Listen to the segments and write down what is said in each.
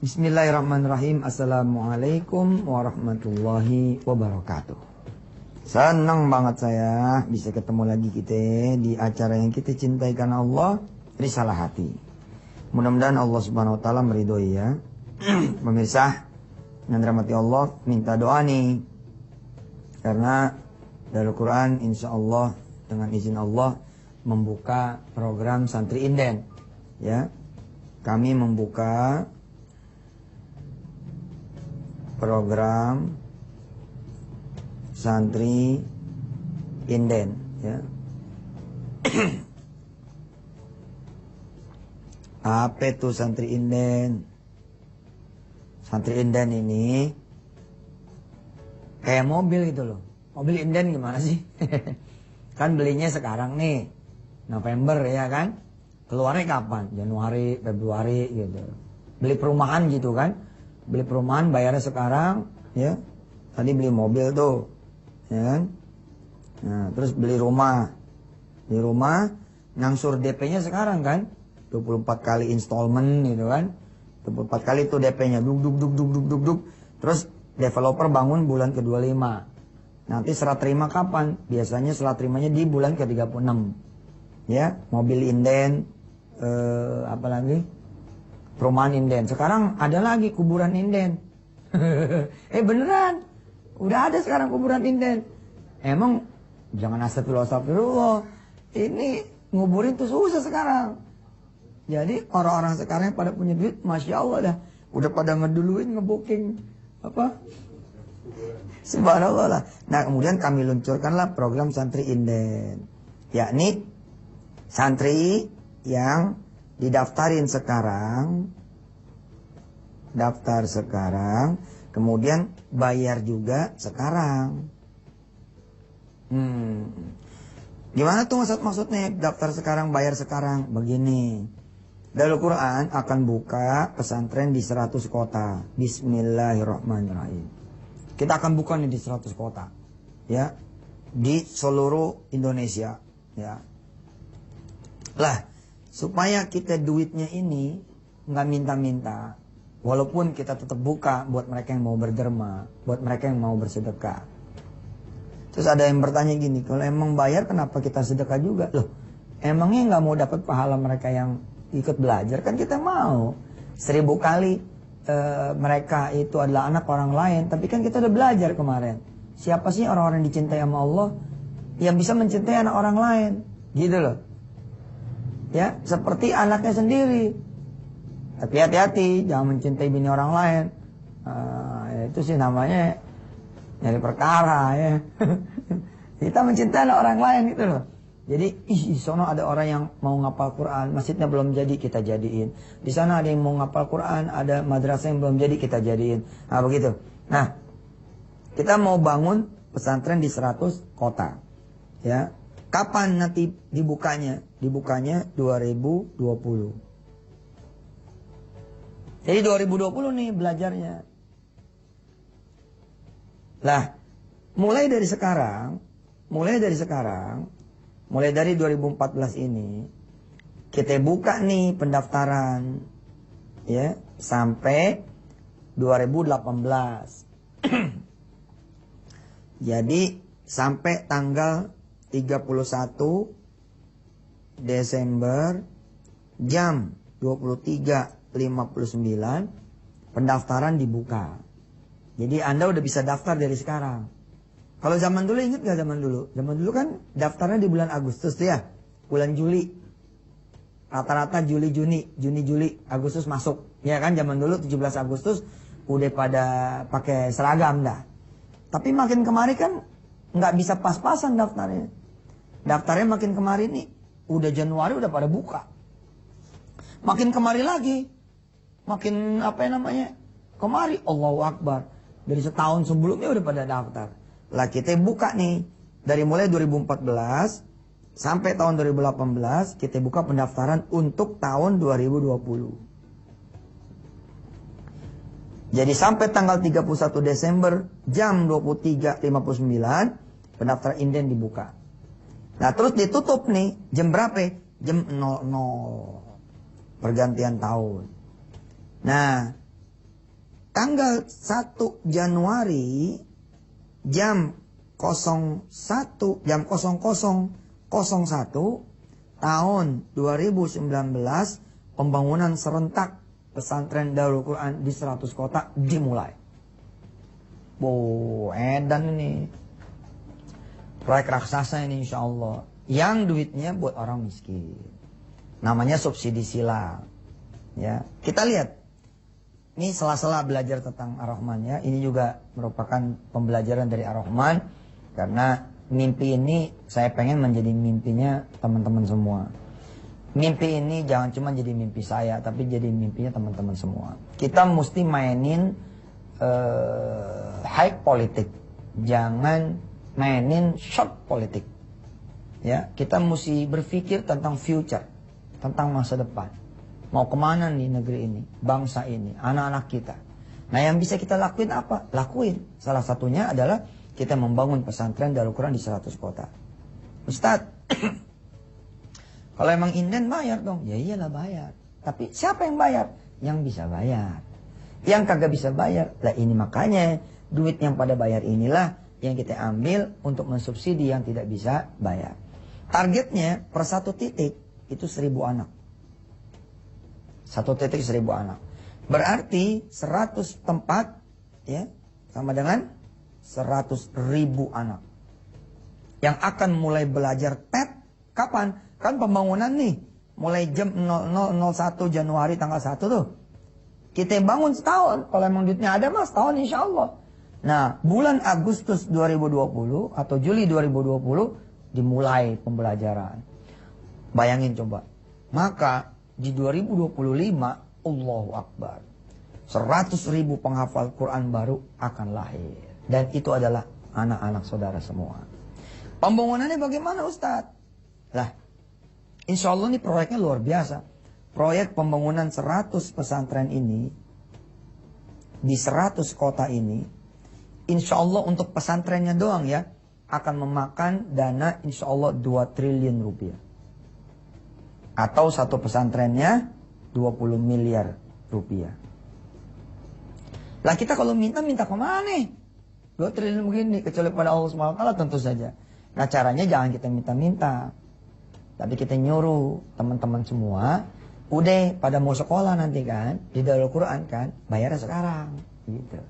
Bismillahirrahmanirrahim. Assalamualaikum warahmatullahi wabarakatuh. Senang banget saya bisa ketemu lagi kita di acara yang kita cintai karena Allah, Risalah Hati. Mudah-mudahan Allah Subhanahu wa taala meridhoi ya. Pemirsa yang dirahmati Allah, minta doa nih. Karena dari Quran insya Allah dengan izin Allah membuka program Santri Inden. Ya. Kami membuka program Santri Inden ya. Apa itu Santri Inden? Santri Inden ini kayak mobil gitu loh. Mobil inden gimana sih? Kan belinya sekarang nih November ya kan? Keluarnya kapan? Januari, Februari gitu. Beli perumahan gitu kan? Beli perumahan bayarnya sekarang ya. Tadi beli mobil tuh ya kan. Nah, terus beli rumah. Beli rumah ngangsur DP-nya sekarang kan. 24 kali installment gitu kan. 24 kali tuh DP-nya duk. Terus developer bangun bulan ke-25. Nanti serah terima kapan? Biasanya serah terimanya di bulan ke-36. Ya, mobil inden apa lagi? Perumahan inden. Sekarang ada lagi kuburan inden. Beneran. Udah ada sekarang kuburan inden. Emang jangan astagfirullah. Ini nguburin tuh susah sekarang. Jadi orang-orang sekarang yang pada punya duit, Masya Allah dah. Udah pada ngeduluin, ngebooking. Apa? Subhanallah lah. Nah kemudian kami luncurkanlah program Santri Inden. Yakni santri yang didaftarin sekarang, daftar sekarang, kemudian bayar juga sekarang. Gimana tuh maksudnya daftar sekarang, bayar sekarang? Begini, Darul Quran akan buka pesantren di 100 kota. Bismillahirrahmanirrahim. Kita akan buka nih di 100 kota, ya, di seluruh Indonesia, ya. Lah. Supaya kita duitnya ini nggak minta-minta, walaupun kita tetap buka buat mereka yang mau berderma, buat mereka yang mau bersedekah. Terus ada yang bertanya gini, kalau emang bayar kenapa kita sedekah juga? Loh, emangnya nggak mau dapat pahala mereka yang ikut belajar? Kan kita mau 1000 kali mereka itu adalah anak orang lain, tapi kan kita udah belajar kemarin. Siapa sih orang-orang yang dicintai sama Allah yang bisa mencintai anak orang lain? Gitu loh. Ya, seperti anaknya sendiri. Tapi hati-hati, jangan mencintai bini orang lain. Itu sih namanya nyari perkara ya. Kita mencintai anak orang lain gitu loh. Jadi, sono ada orang yang mau ngapal Quran, masjidnya belum jadi, kita jadiin. Di sana ada yang mau ngapal Quran, ada madrasah yang belum jadi, kita jadiin. Nah, begitu. Nah, kita mau bangun pesantren di 100 kota. Ya. Kapan nanti dibukanya? Dibukanya 2020. Jadi 2020 nih belajarnya. Lah, mulai dari 2014 ini kita buka nih pendaftaran ya sampai 2018. Jadi sampai tanggal 31 Desember jam 23.59 pendaftaran dibuka. Jadi Anda udah bisa daftar dari sekarang. Kalau zaman dulu ingat gak zaman dulu? Zaman dulu kan daftarnya di bulan Agustus tuh ya. Bulan Juli. Rata-rata Juli, Agustus masuk. Ya kan zaman dulu 17 Agustus udah pada pakai seragam dah. Tapi makin kemari kan nggak bisa pas-pasan daftarnya. Daftarnya makin kemari nih, udah Januari udah pada buka. Makin kemari lagi, makin kemari, Allahu Akbar. Dari setahun sebelumnya udah pada daftar. Lah kita buka nih, dari mulai 2014 sampai tahun 2018, kita buka pendaftaran untuk tahun 2020. Jadi sampai tanggal 31 Desember jam 23.59 pendaftaran inden dibuka. Nah terus ditutup nih jam berapa? Jam 00 pergantian tahun. Nah tanggal 1 Januari jam 01 jam 00.01 tahun 2019 pembangunan serentak pesantren Darul Quran di 100 kota dimulai. Edan ini. Proyek raksasa ini insya Allah. Yang duitnya buat orang miskin. Namanya subsidi silang. Ya, kita lihat. Ini sela-sela belajar tentang Ar-Rahman ya. Ini juga merupakan pembelajaran dari Ar-Rahman. Karena mimpi ini saya pengen menjadi mimpinya teman-teman semua. Mimpi ini jangan cuma jadi mimpi saya, tapi jadi mimpinya teman-teman semua. Kita mesti mainin high politik, jangan mainin short politik. Ya, kita mesti berpikir tentang future, tentang masa depan. Mau kemana nih negeri ini, bangsa ini, anak-anak kita. Nah, yang bisa kita lakuin apa? Lakuin. Salah satunya adalah kita membangun pesantren Darul Quran di 100 kota. Ustadz, kalau emang inden bayar dong. Ya iyalah bayar. Tapi siapa yang bayar? Yang bisa bayar. Yang kagak bisa bayar. Lah ini makanya duit yang pada bayar inilah yang kita ambil untuk mensubsidi yang tidak bisa bayar. Targetnya per 1 titik itu 1.000 anak. 1 titik 1.000 anak. Berarti 100 tempat ya sama dengan 100.000 anak. Yang akan mulai belajar TET kapan? Kan pembangunan nih, mulai jam 00.01 Januari tanggal 1 tuh. Kita bangun setahun, kalau emang duitnya ada mas, setahun insya Allah. Nah, bulan Agustus 2020 atau Juli 2020 dimulai pembelajaran. Bayangin coba. Maka di 2025, Allahu Akbar. 100.000 penghafal Quran baru akan lahir. Dan itu adalah anak-anak saudara semua. Pembangunannya bagaimana Ustadz? Lah, insya Allah ini proyeknya luar biasa. Proyek pembangunan 100 pesantren ini, di 100 kota ini, insya Allah untuk pesantrennya doang ya, akan memakan dana insya Allah 2 triliun rupiah. Atau satu pesantrennya 20 miliar rupiah. Lah kita kalau minta kemana nih? 2 triliun begini, kecuali pada Allah SWT tentu saja. Nah caranya jangan kita minta-minta. Tapi kita nyuruh teman-teman semua, udah pada mau sekolah nanti kan, di Darul Quran kan, bayarnya sekarang. Gitu.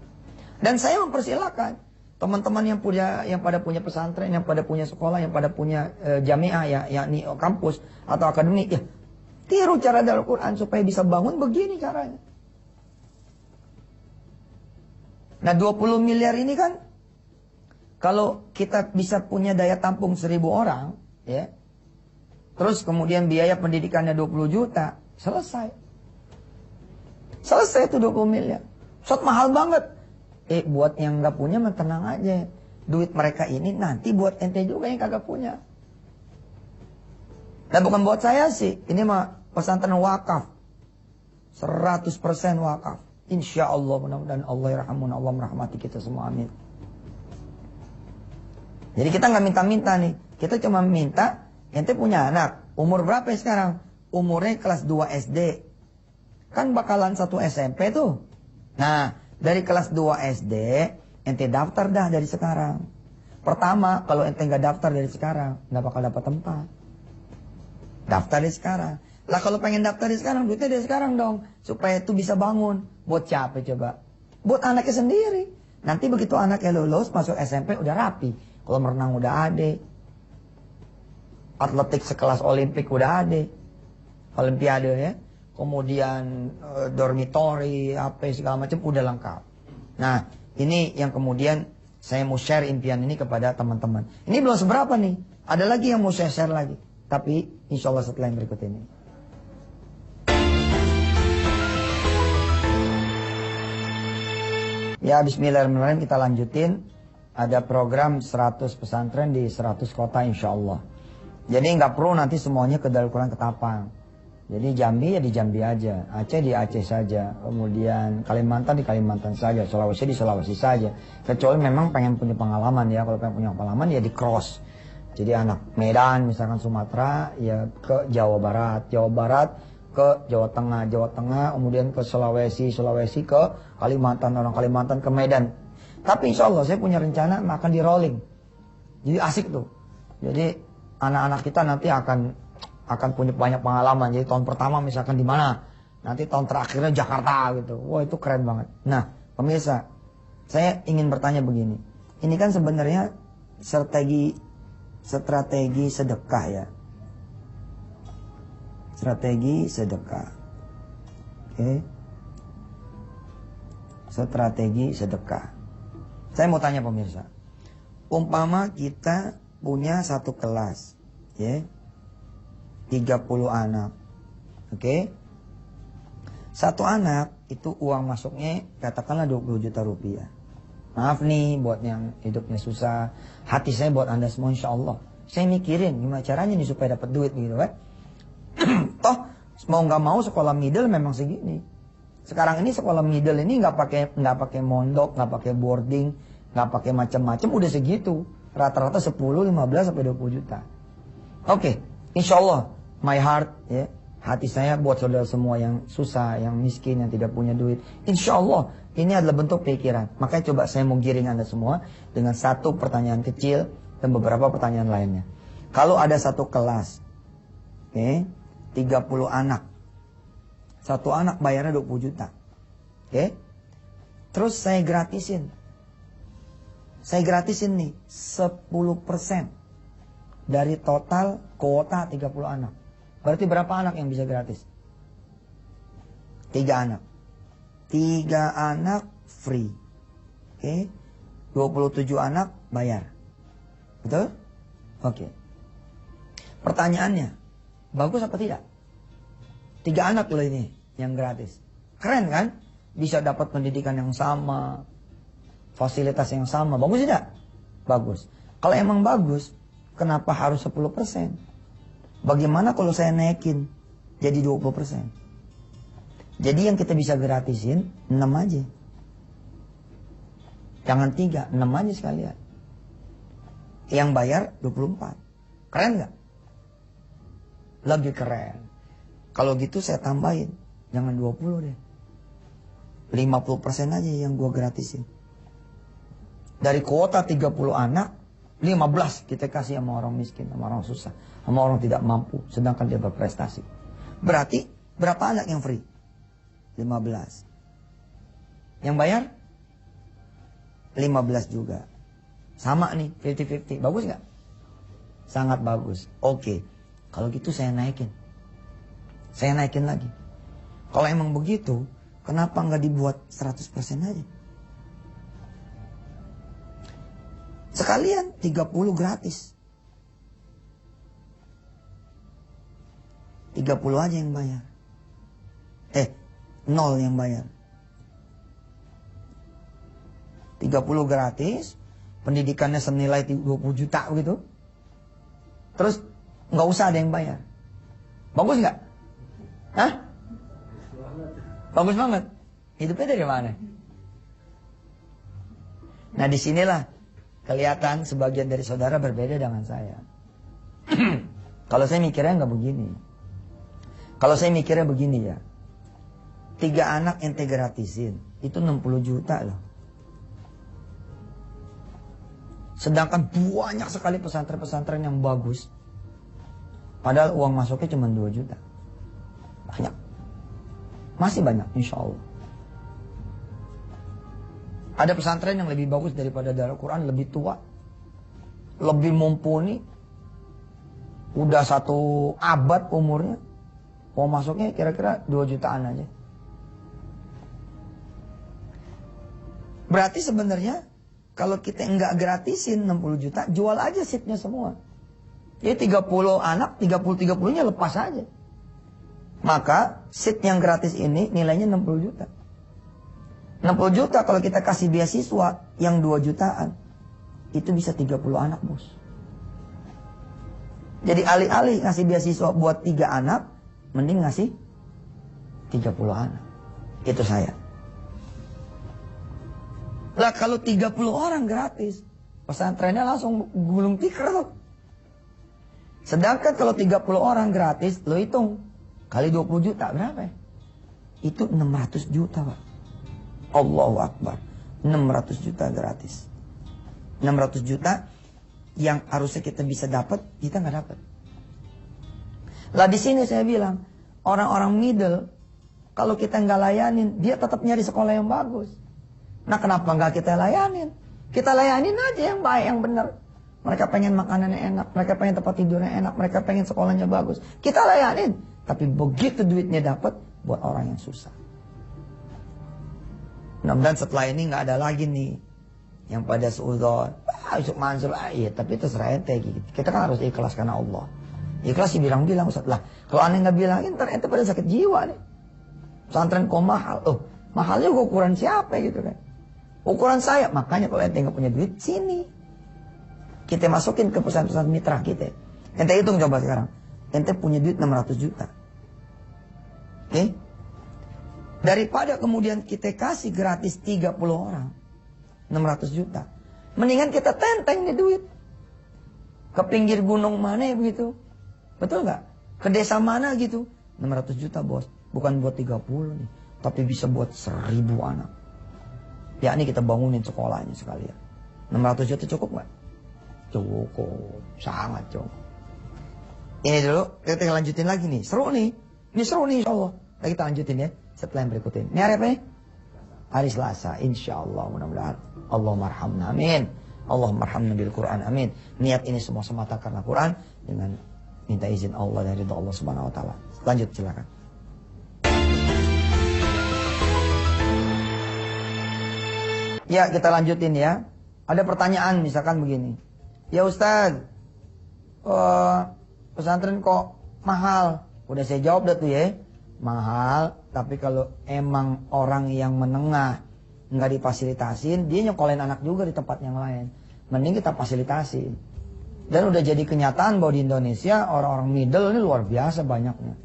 Dan saya mempersilahkan teman-teman yang pada punya pesantren, yang pada punya sekolah, yang pada punya jamiah ya, yakni kampus atau akademik ya, tiru cara Darul Quran supaya bisa bangun begini caranya. Nah 20 miliar ini kan, kalau kita bisa punya daya tampung 1.000 orang, ya, terus kemudian biaya pendidikannya 20 juta, selesai. Selesai itu 20 miliar. Ustadz mahal banget. Buat yang gak punya mah tenang aja. Duit mereka ini nanti buat ente juga yang kagak punya. Dan bukan buat saya sih. Ini mah pesantren wakaf. 100% wakaf. Insya Allah mudah-mudahan Allah yarhamun, Allah merahmati kita semua, amin. Jadi kita gak minta-minta nih. Kita cuma minta, ente punya anak. Umur berapa ya sekarang? Umurnya kelas 2 SD. Kan bakalan 1 SMP tuh. Nah, dari kelas 2 SD, ente daftar dah dari sekarang. Pertama, kalau ente nggak daftar dari sekarang, nggak bakal dapat tempat. Daftar dari sekarang. Lah kalau pengen daftar dari sekarang, duitnya dari sekarang dong. Supaya itu bisa bangun. Buat siapa coba? Buat anaknya sendiri. Nanti begitu anaknya lulus, masuk SMP udah rapi. Kalau merenang udah ada. Atletik sekelas Olimpik udah ada. Olimpiade ya. Kemudian dormitory, apa segala macam udah lengkap. Nah, ini yang kemudian saya mau share impian ini kepada teman-teman. Ini belum seberapa nih. Ada lagi yang mau saya share lagi. Tapi insya Allah setelah yang berikut ini. Ya, bismillahirrahmanirrahim, kita lanjutin. Ada program 100 pesantren di 100 kota insya Allah. Jadi nggak perlu nanti semuanya ke Darul Quran Ketapang. Jadi Jambi ya di Jambi aja, Aceh di Aceh saja, kemudian Kalimantan di Kalimantan saja, Sulawesi di Sulawesi saja. Kecuali memang pengen punya pengalaman ya, kalau pengen punya pengalaman ya di cross. Jadi anak Medan misalkan Sumatera ya ke Jawa Barat ke Jawa Tengah, kemudian ke Sulawesi ke Kalimantan, orang Kalimantan ke Medan. Tapi insya Allah saya punya rencana akan di rolling. Jadi asik tuh. Jadi anak-anak kita nanti akan punya banyak pengalaman. Jadi tahun pertama misalkan di mana, nanti tahun terakhirnya Jakarta gitu. Wah itu keren banget. Nah pemirsa, saya ingin bertanya begini. Ini kan sebenarnya strategi sedekah ya. Strategi sedekah. Oke. Strategi sedekah. Saya mau tanya pemirsa. Umpama kita punya satu kelas, ya. 30 anak. Oke. Satu anak itu uang masuknya katakanlah 20 juta rupiah. Maaf nih buat yang hidupnya susah. Hati saya buat Anda semua insya Allah. Saya mikirin gimana caranya nih supaya dapat duit gitu kan. Toh mau nggak mau sekolah middle memang segini. Sekarang ini sekolah middle ini nggak pakai mondok, nggak pakai boarding, nggak pakai macam-macam, udah segitu. Rata-rata 10, 15 sampai 20 juta. Oke, insya Allah my heart ya. Hati saya buat saudara semua yang susah, yang miskin, yang tidak punya duit. Insya Allah ini adalah bentuk pikiran. Makanya coba saya mau giring Anda semua dengan satu pertanyaan kecil dan beberapa pertanyaan lainnya. Kalau ada satu kelas, oke, 30 anak. Satu anak bayarnya 20 juta. Oke. Terus saya gratisin. Saya gratisin nih 10% dari total kuota 30 anak. Berarti berapa anak yang bisa gratis? 3 anak. 3 anak free. Oke. 27 anak bayar. Betul? Oke. Pertanyaannya, bagus apa tidak? 3 anak loh ini yang gratis. Keren kan? Bisa dapat pendidikan yang sama, fasilitas yang sama. Bagus tidak? Bagus. Kalau emang bagus, kenapa harus 10%? Bagaimana kalau saya naikin jadi 20%? Jadi yang kita bisa gratisin 6 aja. Jangan 3, 6 aja sekalian. Yang bayar 24. Keren gak? Lebih keren. Kalau gitu saya tambahin. Jangan 20 deh. 50% aja yang gua gratisin. Dari kuota 30 anak, 15 kita kasih sama orang miskin, sama orang susah, sama orang tidak mampu, sedangkan dia berprestasi. Berarti berapa anak yang free? 15. Yang bayar? 15 juga. Sama nih, 50-50. Bagus gak? Sangat bagus. Oke. Kalau gitu saya naikin. Saya naikin lagi. Kalau emang begitu, kenapa nggak dibuat 100% aja? Sekalian 30 gratis. 30 aja yang bayar. 0 yang bayar. 30 gratis, pendidikannya senilai 20 juta begitu. Terus nggak usah ada yang bayar. Bagus nggak? Hah? Bagus banget. Hidupnya dari mana? Nah disinilah kelihatan sebagian dari saudara berbeda dengan saya. Kalau saya mikirnya nggak begini. Kalau saya mikirnya begini ya. 3 anak ente gratisin. Itu 60 juta loh. Sedangkan banyak sekali pesantren-pesantren yang bagus. Padahal uang masuknya cuma 2 juta. Banyak. Masih banyak insya Allah. Ada pesantren yang lebih bagus daripada Darul Quran, lebih tua, lebih mumpuni, udah 1 abad umurnya, uang masuknya kira-kira 2 jutaan aja. Berarti sebenarnya kalau kita enggak gratisin 60 juta, jual aja seatnya semua. Jadi 30 anak, 30-30-nya lepas aja. Maka seat yang gratis ini nilainya 60 juta. 60 juta kalau kita kasih beasiswa yang 2 jutaan, itu bisa 30 anak bos. Jadi alih-alih ngasih beasiswa buat 3 anak, mending ngasih 30 anak. Itu saya. Lah kalau 30 orang gratis, pesantrennya langsung gulung tikar tuh. Sedangkan kalau 30 orang gratis, lo hitung Kali 20 juta berapa ya? Itu 600 juta Pak. Allahu Akbar. 600 juta gratis. 600 juta yang harusnya kita bisa dapat, kita nggak dapat. Lah di sini saya bilang, orang-orang middle, kalau kita nggak layanin, dia tetap nyari sekolah yang bagus. Nah kenapa nggak kita layanin? Kita layanin aja yang baik, yang benar. Mereka pengen makanannya enak, mereka pengen tempat tidurnya enak, mereka pengen sekolahnya bagus. Kita layanin. Tapi begitu duitnya dapat, buat orang yang susah. Mudah-mudahan setelah ini nggak ada lagi nih yang pada suudzon, Yusuf Mansur, iya, tapi itu serah ente gitu. Kita kan harus ikhlas karena Allah. Ikhlas sih bilang-bilang Ustaz lah. Kalau aneh nggak bilangin, ntar ente pada sakit jiwa nih. Pesantren kok mahal, mahalnya ukuran siapa gitu kan? Ukuran saya, makanya kalau ente nggak punya duit, sini kita masukin ke pesantren mitra kita. Ente hitung coba sekarang, ente punya duit 600 juta. Oke? Daripada kemudian kita kasih gratis 30 orang 600 juta, mendingan kita tenteng nih duit ke pinggir gunung mana begitu, betul nggak? Ke desa mana gitu, 600 juta bos, bukan buat 30 nih, tapi bisa buat 1000 anak. Yakni kita bangunin sekolahnya sekalian. 600 juta cukup nggak? Cukup, sangat cukup. Ini dulu, kita lanjutin lagi nih, seru nih, ini seru nih insya Allah. Kita lanjutin ya setelah yang berikut ini. Ini hari apa nih? Hari Selasa, insya Allah, mudah-mudahan. Allahumma arhamna, amin. Allahumma arhamna bil Quran, amin. Niat ini semua semata karena Quran, dengan minta izin Allah dan ridha Allah Subhanahu wa taala. Lanjut silakan. Ya, kita lanjutin ya. Ada pertanyaan misalkan begini. Ya Ustaz, pesantren kok mahal? Udah saya jawab dah tuh ya. Mahal, tapi kalau emang orang yang menengah nggak difasilitasin, dia nyekolahin anak juga di tempat yang lain. Mending kita fasilitasin. Dan udah jadi kenyataan bahwa di Indonesia orang-orang middle ini luar biasa banyaknya.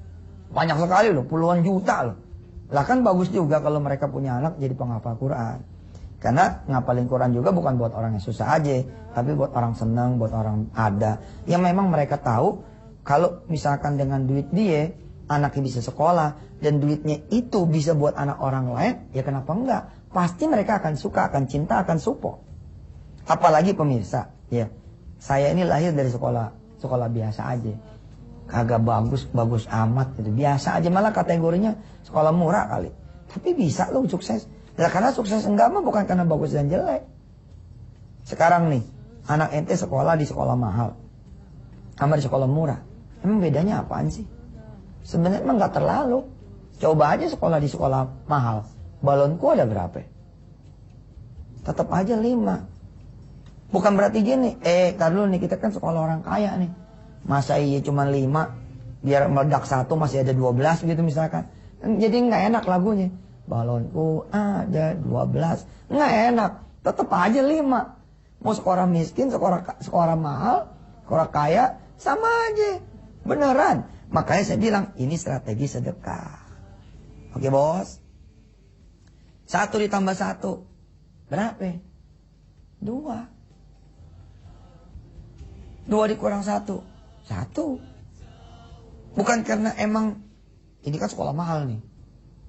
Banyak sekali loh, puluhan juta loh. Lah kan bagus juga kalau mereka punya anak jadi penghafal Quran. Karena ngapalin Quran juga bukan buat orang yang susah aja, tapi buat orang senang, buat orang ada. Yang memang mereka tahu kalau misalkan dengan duit dia anaknya bisa sekolah dan duitnya itu bisa buat anak orang lain, ya kenapa enggak? Pasti mereka akan suka, akan cinta, akan support. Apalagi pemirsa, ya. Saya ini lahir dari sekolah biasa aja. Kagak bagus amat gitu. Biasa aja, malah kategorinya sekolah murah kali. Tapi bisa loh sukses. Ya karena sukses enggak mah bukan karena bagus dan jelek. Sekarang nih, anak ente sekolah di sekolah mahal sama di sekolah murah. Emang bedanya apaan sih? Sebenarnya emang nggak terlalu. Coba aja sekolah di sekolah mahal. Balonku ada berapa? Tetap aja 5. Bukan berarti gini, tar dulu nih kita kan sekolah orang kaya nih. Masa iya cuma 5, biar meledak 1 masih ada 12 gitu misalkan. Jadi nggak enak lagunya. Balonku ada 12. Nggak enak, tetap aja 5. Mau sekolah miskin, sekolah mahal, sekolah kaya, sama aja. Beneran. Makanya saya bilang, ini strategi sedekah. Oke bos? 1 ditambah 1. Berapa? 2. 2 dikurang 1. 1. Bukan karena emang, ini kan sekolah mahal nih.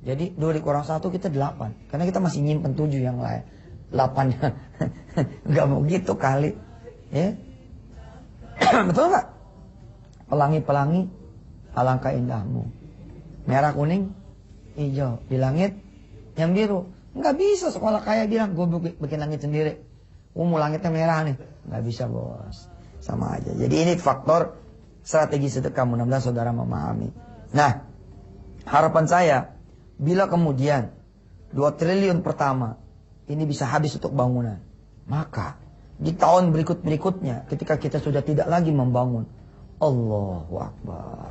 Jadi 2 dikurang 1 kita 8. Karena kita masih nyimpen 7 yang lain. 8. Gak mau gitu kali. Ya? Betul gak? Pelangi-pelangi. Alangkah indahmu. Merah, kuning, hijau. Di langit yang biru. Nggak bisa sekolah kaya bilang, gue bikin langit sendiri. Mau langitnya merah nih. Nggak bisa bos. Sama aja. Jadi ini faktor strategi sedekah. Mudah-mudahan saudara memahami. Nah, harapan saya, bila kemudian 2 triliun pertama ini bisa habis untuk bangunan, maka di tahun berikutnya ketika kita sudah tidak lagi membangun, Allahu Akbar,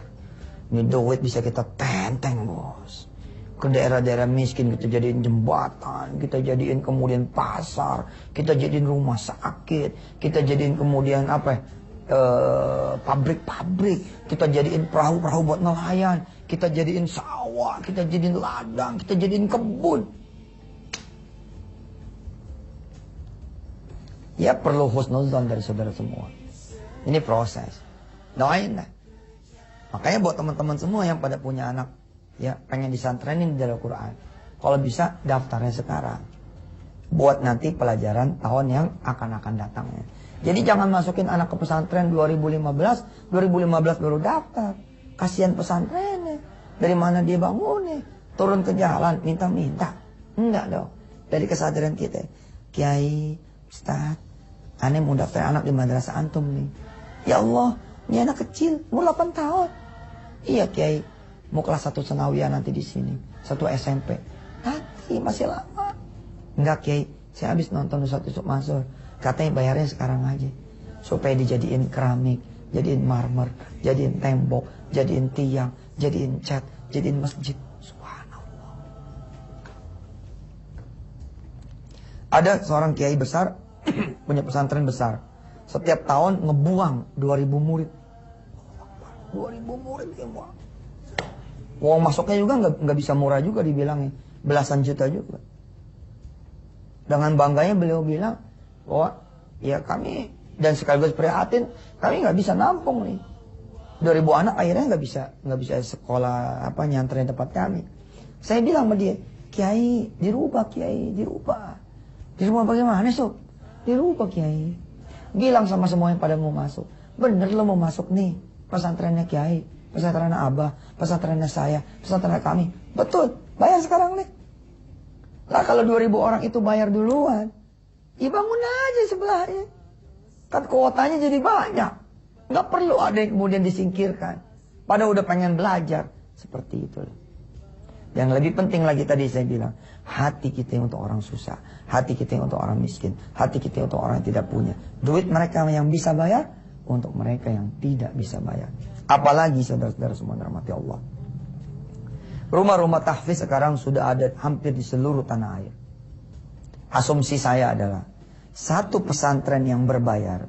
ini duit bisa kita tenteng bos. Ke daerah-daerah miskin kita jadiin jembatan, kita jadiin kemudian pasar, kita jadiin rumah sakit, kita jadiin kemudian pabrik-pabrik, kita jadiin perahu-perahu buat nelayan, kita jadiin sawah, kita jadiin ladang, kita jadiin kebun. Ya perlu husnuzon dari saudara semua. Ini proses. Doain lah. Makanya buat teman-teman semua yang pada punya anak ya pengen disantrenin di Darul Quran, kalau bisa daftarnya sekarang buat nanti pelajaran tahun yang akan datang ya. Jadi jangan masukin anak ke pesantren 2015 baru daftar. Kasihan pesantrennya. Dari mana dia bangunnya? Turun ke jalan minta-minta. Enggak dong. Dari kesadaran kita, Kiai, Ustaz, aneh mau daftar anak di madrasah antum nih. Ya Allah, ini anak kecil, umur 8 tahun. Iya Kiai, mau kelas 1 senawiyah nanti di sini, 1 SMP. Nanti masih lama. Enggak Kiai, saya habis nonton Ustaz Yusuf Mansur. Katanya bayarnya sekarang aja. Supaya dijadiin keramik, jadiin marmer, jadiin tembok, jadiin tiang, jadiin cat, jadiin masjid. Subhanallah. Ada seorang kiai besar, punya pesantren besar. Setiap tahun ngebuang 2000 murid. 2000 murid yang buang. Uang masuknya juga nggak bisa murah juga dibilangnya. Belasan juta juga. Dengan bangganya beliau bilang, bahwa ya kami dan sekaligus prihatin, kami nggak bisa nampung nih 2000 anak, akhirnya nggak bisa sekolah nyantren tempat kami. Saya bilang sama dia, Kiai dirubah bagaimana Sob? Dirubah Kiai. Bilang sama semua yang pada mau masuk, bener lo mau masuk nih pesantrennya Kiai, pesantrennya Abah, pesantrennya saya, pesantrennya kami, betul, bayar sekarang nih. Lah kalau 2000 orang itu bayar duluan, ya bangun aja sebelahnya. Kan kuotanya jadi banyak. Nggak perlu ada yang kemudian disingkirkan. Padahal udah pengen belajar. Seperti itu. Yang lebih penting lagi tadi saya bilang, hati kita untuk orang susah, hati kita untuk orang miskin, hati kita untuk orang yang tidak punya. Duit mereka yang bisa bayar, untuk mereka yang tidak bisa bayar. Apalagi saudara-saudara semua dirahmati Allah. Rumah-rumah tahfiz sekarang sudah ada hampir di seluruh tanah air. Asumsi saya adalah satu pesantren yang berbayar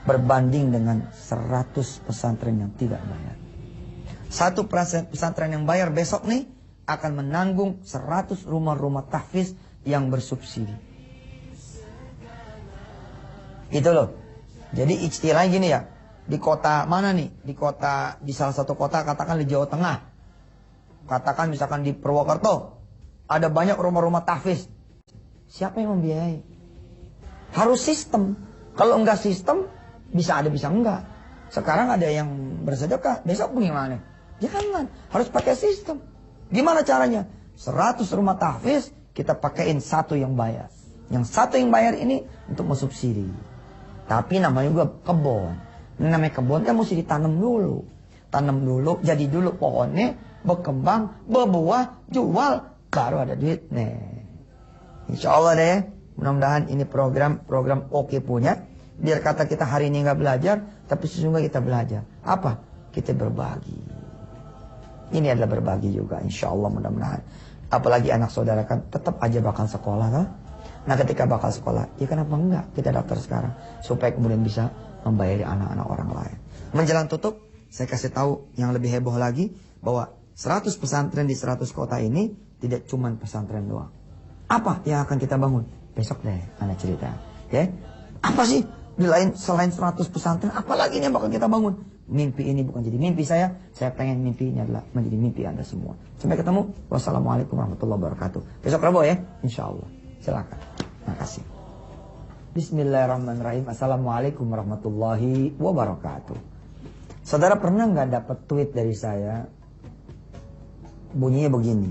berbanding dengan 100 pesantren yang tidak bayar. Satu pesantren yang bayar besok nih akan menanggung 100 rumah-rumah tahfiz yang bersubsidi. Itu loh. Jadi istilahnya gini ya, di kota mana nih? Di salah satu kota, katakan di Jawa Tengah. Katakan misalkan di Purwokerto. Ada banyak rumah-rumah tahfiz. Siapa yang membiayai? Harus sistem. Kalau enggak sistem, bisa ada bisa enggak. Sekarang ada yang bersedekah, besok bagaimana? Jangan, harus pakai sistem. Gimana caranya? 100 rumah tahfiz, kita pakaiin satu yang bayar. Yang satu yang bayar ini untuk mensubsidi. Tapi namanya juga kebun. Namanya kebun kan mesti ditanam dulu. Tanam dulu, jadi dulu pohonnya, berkembang, berbuah, jual, baru ada duit. Insya Allah deh, mudah-mudahan ini program oke punya. Biar kata kita hari ini nggak belajar, tapi sesungguhnya kita belajar. Apa? Kita berbagi. Ini adalah berbagi juga, insya Allah mudah-mudahan. Apalagi anak saudara kan tetap aja bakal sekolah kan? Nah ketika bakal sekolah, ya kenapa enggak kita daftar sekarang? Supaya kemudian bisa membayari anak-anak orang lain. Menjelang tutup, saya kasih tahu yang lebih heboh lagi, bahwa 100 pesantren di 100 kota ini tidak cuma pesantren doang. Apa yang akan kita bangun? Besok deh anak cerita. Ya? Apa sih selain 100 pesantren, apalagi yang bakal kita bangun? Mimpi ini bukan jadi mimpi saya pengen mimpinya adalah menjadi mimpi Anda semua. Sampai ketemu. Wassalamualaikum warahmatullahi wabarakatuh. Besok Rabu ya, insya Allah. Silakan. Makasih. Bismillahirrahmanirrahim. Assalamualaikum warahmatullahi wabarakatuh. Saudara pernah nggak dapat tweet dari saya? Bunyinya begini.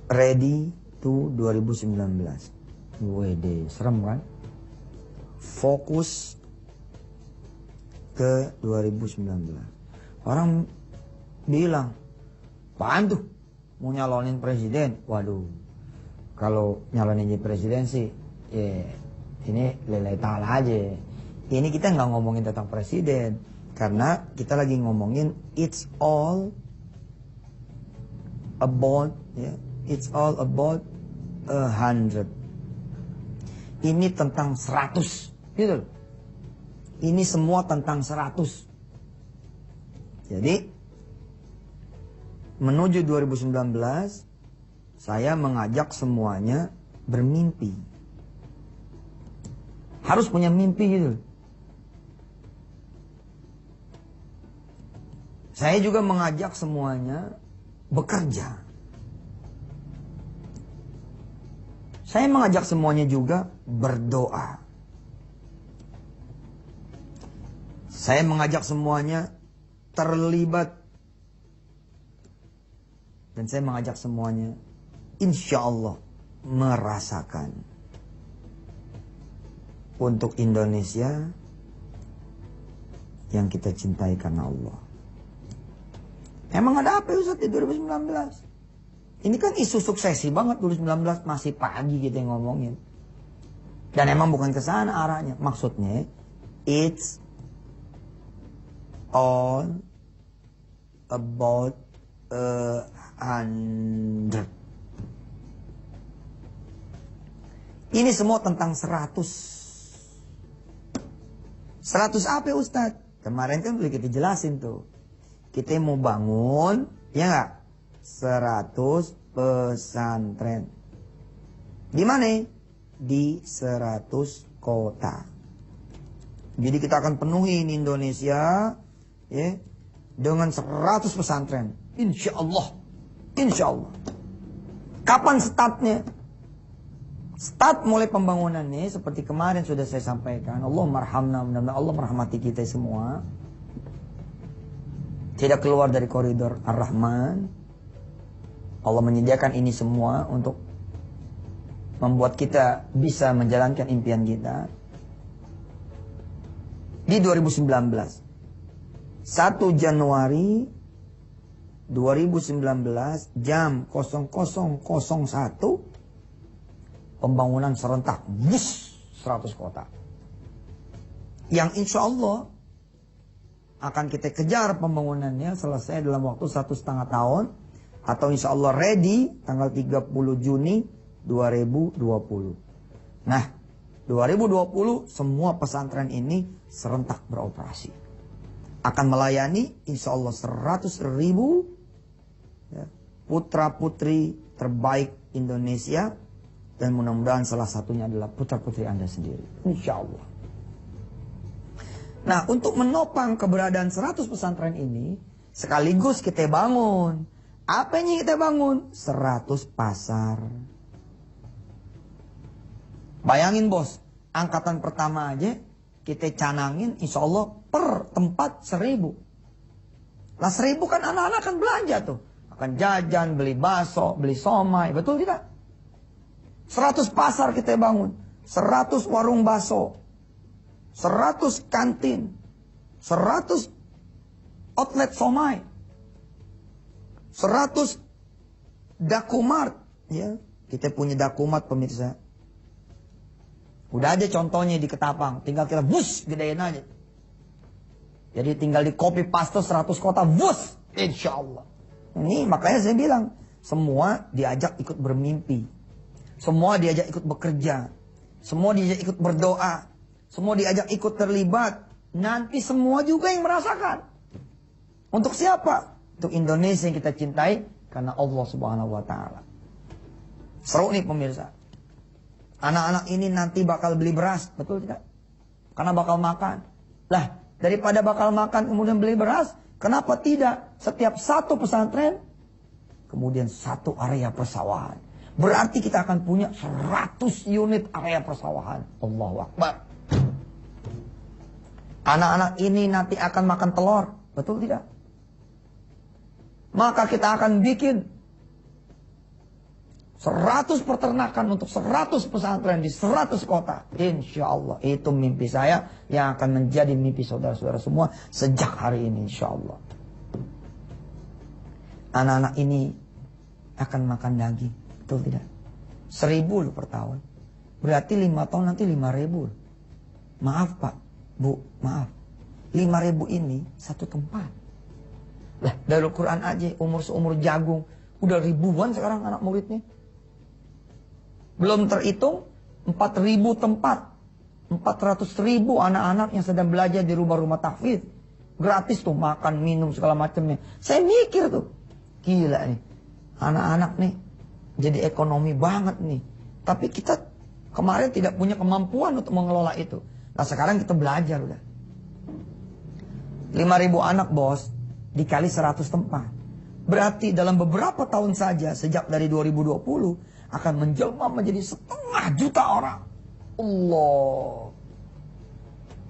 Ready to 2019. Wede, serem kan? Fokus ke 2019. Orang bilang, apaan tuh? Mau nyalonin presiden? Waduh, kalau nyalonin jadi presiden sih, ya ini lelai ta'ala aja. Ini kita nggak ngomongin tentang presiden, karena kita lagi ngomongin it's all about 100. Ini tentang 100, gitu. Ini semua tentang 100. Jadi menuju 2019, saya mengajak semuanya bermimpi. Harus punya mimpi gitu. Saya juga mengajak semuanya bekerja. Saya mengajak semuanya juga berdoa. Saya mengajak semuanya terlibat. Dan saya mengajak semuanya, insya Allah, merasakan. Untuk Indonesia yang kita cintai karena Allah. Emang ada apa Ustaz di 2019? Ini kan isu suksesi banget 2019, masih pagi kita yang ngomongin. Dan emang bukan ke sana arahnya. Maksudnya, it's all about 100. Ini semua tentang 100. 100 apa Ustaz? Kemarin kan udah kita jelasin tuh. Kita mau bangun, ya nggak? 100 pesantren. Di mana? Di 100 kota. Jadi kita akan penuhi Indonesia, ya, dengan 100 pesantren. Insya Allah. Insya Allah. Kapan startnya? Start mulai pembangunannya seperti kemarin sudah saya sampaikan. Allah marhamna, mudah-mudahan Allah merahmati kita semua. Tidak keluar dari koridor Ar-Rahman. Allah menyediakan ini semua untuk membuat kita bisa menjalankan impian kita. Di 2019, 1 Januari 2019 jam 00.01 pembangunan serentak, bus 100 kota. Yang insya Allah akan kita kejar pembangunannya selesai dalam waktu 1,5 tahun. Atau insya Allah ready tanggal 30 Juni 2020. Nah, 2020 semua pesantren ini serentak beroperasi. Akan melayani insya Allah 100.000 ya, putra-putri terbaik Indonesia. Dan mudah-mudahan salah satunya adalah putra-putri Anda sendiri. Insya Allah. Nah, untuk menopang keberadaan 100 pesantren ini, sekaligus kita bangun. Apa yang kita bangun? 100 pasar. Bayangin bos, angkatan pertama aja kita canangin insya Allah per tempat 1.000. Nah 1.000 kan anak-anak kan belanja tuh. Akan jajan, beli bakso, beli somai. Betul tidak? 100 pasar kita bangun, 100 warung bakso, 100 kantin, 100 outlet somai, 100 dakumart, ya. Kita punya dakumart pemirsa. Udah aja contohnya di Ketapang, tinggal kita bus gedein aja. Jadi tinggal di copy paste 100 kota, bus, insya Allah. Ini makanya saya bilang, semua diajak ikut bermimpi. Semua diajak ikut bekerja. Semua diajak ikut berdoa. Semua diajak ikut terlibat. Nanti semua juga yang merasakan. Untuk siapa? Untuk Indonesia yang kita cintai. Karena Allah Subhanahu wa ta'ala. Seru nih pemirsa. Anak-anak ini nanti bakal beli beras. Betul tidak? Karena bakal makan. Lah, daripada bakal makan kemudian beli beras. Kenapa tidak? Setiap satu pesantren. Kemudian satu area persawahan. Berarti kita akan punya 100 unit area persawahan. Allahu Akbar. Anak-anak ini nanti akan makan telur. Betul tidak? Maka kita akan bikin 100 peternakan untuk 100 pesantren di 100 kota. Insya Allah. Itu mimpi saya yang akan menjadi mimpi saudara-saudara semua sejak hari ini. Insya Allah. Anak-anak ini akan makan daging. Betul tidak? 1.000 loh per tahun. Berarti 5 tahun nanti 5.000. Maaf Pak, Bu, maaf. 5.000 ini satu tempat. Lah, dari Al-Quran aja umur-seumur jagung. Udah ribuan sekarang anak muridnya. Belum terhitung 4.000 tempat. 400.000 anak-anak yang sedang belajar di rumah-rumah tahfidz. Gratis tuh makan, minum, segala macamnya. Saya mikir tuh. Gila nih. Anak-anak nih. Jadi ekonomi banget nih. Tapi kita Kemarin tidak punya kemampuan untuk mengelola itu. Nah sekarang kita belajar udah. 5.000 anak bos, dikali 100 tempat. Berarti dalam beberapa tahun saja, sejak dari 2020, akan menjelma menjadi 0,5 juta orang. Allah.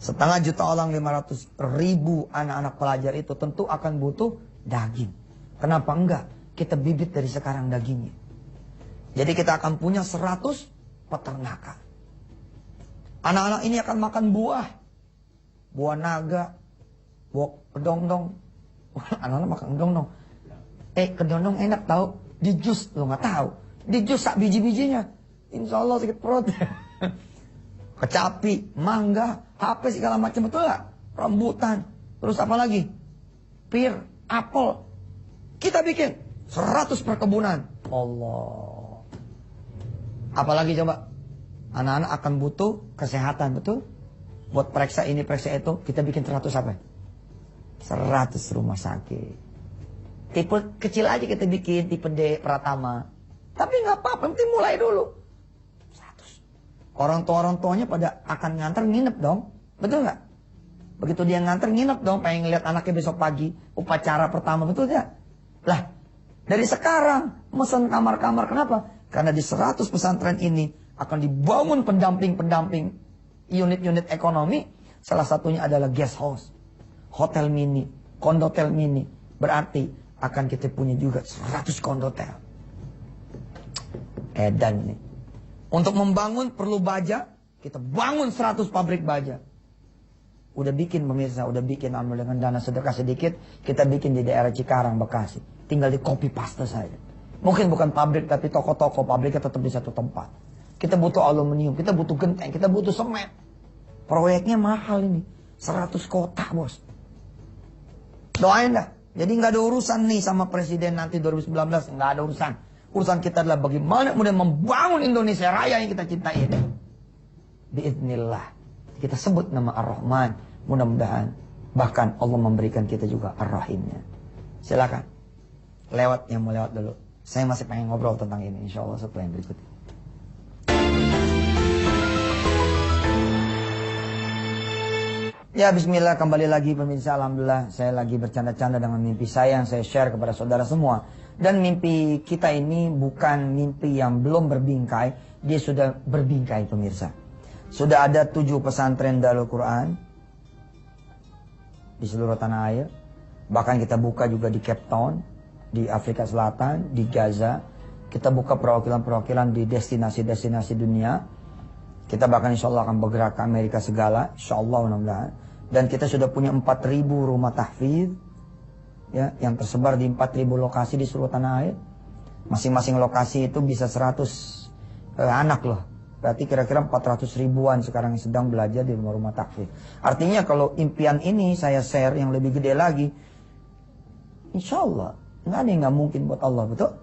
0,5 juta orang, 500.000 anak-anak pelajar itu tentu akan butuh daging. Kenapa enggak? Kita bibit dari sekarang dagingnya. Jadi kita akan punya 100 peternakan. Anak-anak ini akan makan buah. Buah naga, buah kedondong. Anak-anak makan kedondong. Kedondong enak tahu. Di jus, lo nggak tahu. Di jus sak biji-bijinya. Insya Allah sakit perut. Kecapi, mangga, HP segala macam, betul nggak? Rambutan. Terus apa lagi? Pir, apel. Kita bikin 100 perkebunan. Allah. Apalagi coba? Anak-anak akan butuh kesehatan, betul? Buat periksa ini, periksa itu, kita bikin 100 apa? 100 rumah sakit. Tipe kecil aja kita bikin, tipe D Pratama. Tapi nggak apa-apa, penting mulai dulu. 100. Orang tuanya pada akan nganter nginep dong. Betul nggak? Begitu dia nganter nginep dong, pengen ngeliat anaknya besok pagi, upacara pertama, betul nggak? Lah, dari sekarang mesen kamar-kamar, kenapa? Karena di 100 pesantren ini akan dibangun pendamping-pendamping unit-unit ekonomi. Salah satunya adalah guest house, hotel mini, kondotel mini. Berarti akan kita punya juga 100 kondotel. Edan nih. Untuk membangun perlu baja, kita bangun 100 pabrik baja. Udah bikin pemirsa, udah bikin dengan dana sedekah sedikit, kita bikin di daerah Cikarang, Bekasi. Tinggal di copy paste saja. Mungkin bukan pabrik tapi toko-toko, pabriknya tetap di satu tempat. Kita butuh aluminium, kita butuh genteng, kita butuh semen. Proyeknya mahal ini. 100 kota bos. Doain dah. Jadi nggak ada urusan nih sama presiden nanti 2019. Nggak ada urusan. Urusan kita adalah bagaimana kemudian membangun Indonesia Raya yang kita cintai ini. Biiznillah. Kita sebut nama Ar-Rahman. Mudah-mudahan. Bahkan Allah memberikan kita juga Ar-Rahimnya. Silakan. Lewat yang mau lewat dulu. Saya masih pengen ngobrol tentang ini. Insya Allah setelah yang berikut ini. Ya bismillah, kembali lagi pemirsa. Alhamdulillah saya lagi bercanda-canda dengan mimpi saya yang saya share kepada saudara semua. Dan mimpi kita ini bukan mimpi yang belum berbingkai, dia sudah berbingkai pemirsa. Sudah ada 7 pesantren Darul Quran di seluruh tanah air. Bahkan kita buka juga di Cape Town, di Afrika Selatan, di Gaza. Kita buka perwakilan-perwakilan di destinasi-destinasi dunia. Kita bahkan insya Allah akan bergerak ke Amerika segala, insya Allah mudah-mudahan. Dan kita sudah punya 4.000 rumah tahfidz ya, yang tersebar di 4.000 lokasi di seluruh tanah air. Masing-masing lokasi itu bisa 100 anak loh. Berarti kira-kira 400 ribuan sekarang yang sedang belajar di rumah-rumah tahfidz. Artinya kalau impian ini saya share yang lebih gede lagi, insya Allah nggak ada yang nggak mungkin buat Allah, betul?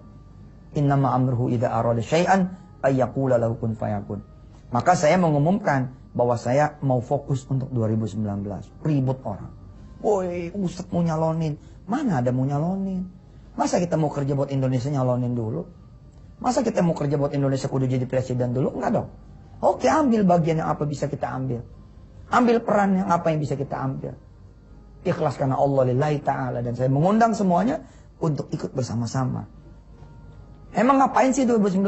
Innama amruhu idza arada syai'an ayyaqula lahu kun fayakun. Maka saya mengumumkan bahwa saya mau fokus untuk 2019. Ribut orang. Woi, Ustadz mau nyalonin. Mana ada mau nyalonin? Masa kita mau kerja buat Indonesia nyalonin dulu? Masa kita mau kerja buat Indonesia kudu jadi presiden dulu? Enggak dong. Oke, ambil bagian yang apa bisa kita ambil. Ambil peran yang apa yang bisa kita ambil. Ikhlas karena Allah lillahi ta'ala. Dan saya mengundang semuanya untuk ikut bersama-sama. Emang ngapain sih 2019?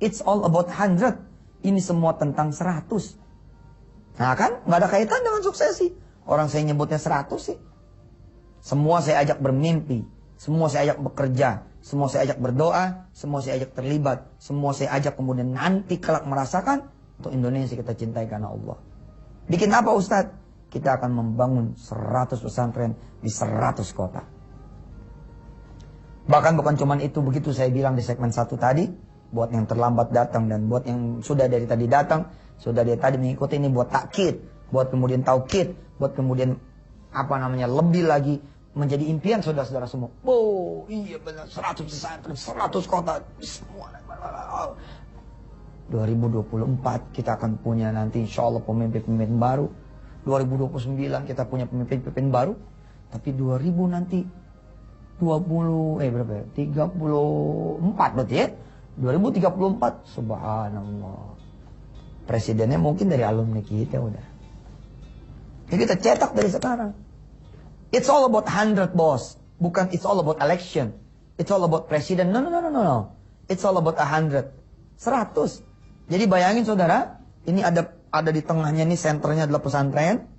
It's all about 100. Ini semua tentang 100. Nah kan, nggak ada kaitan dengan suksesi. Orang saya nyebutnya 100 sih. Semua saya ajak bermimpi. Semua saya ajak bekerja. Semua saya ajak berdoa. Semua saya ajak terlibat. Semua saya ajak kemudian nanti kelak merasakan untuk Indonesia kita cintai karena Allah. Bikin apa Ustadz? Kita akan membangun 100 pesantren di 100 kota. Bahkan bukan cuma itu, begitu saya bilang di segmen 1 tadi. Buat yang terlambat datang dan buat yang sudah dari tadi datang, sudah dari tadi mengikuti ini buat takkid, buat kemudian taukid, buat kemudian lebih lagi menjadi impian saudara-saudara semua. Oh iya benar, 100 pesantren, 100 kota, semua. 2024 kita akan punya nanti insya Allah pemimpin-pemimpin baru. 2029 kita punya pemimpin-pemimpin baru. Tapi 2000 nanti 34 berarti ya. 2034 subhanallah. Presidennya mungkin dari alumni kita udah. Jadi kita cetak dari sekarang. It's all about 100, bos. Bukan it's all about election. It's all about presiden. No. It's all about 100. 100. Jadi bayangin saudara, ini ada di tengahnya nih, senternya adalah pesantren.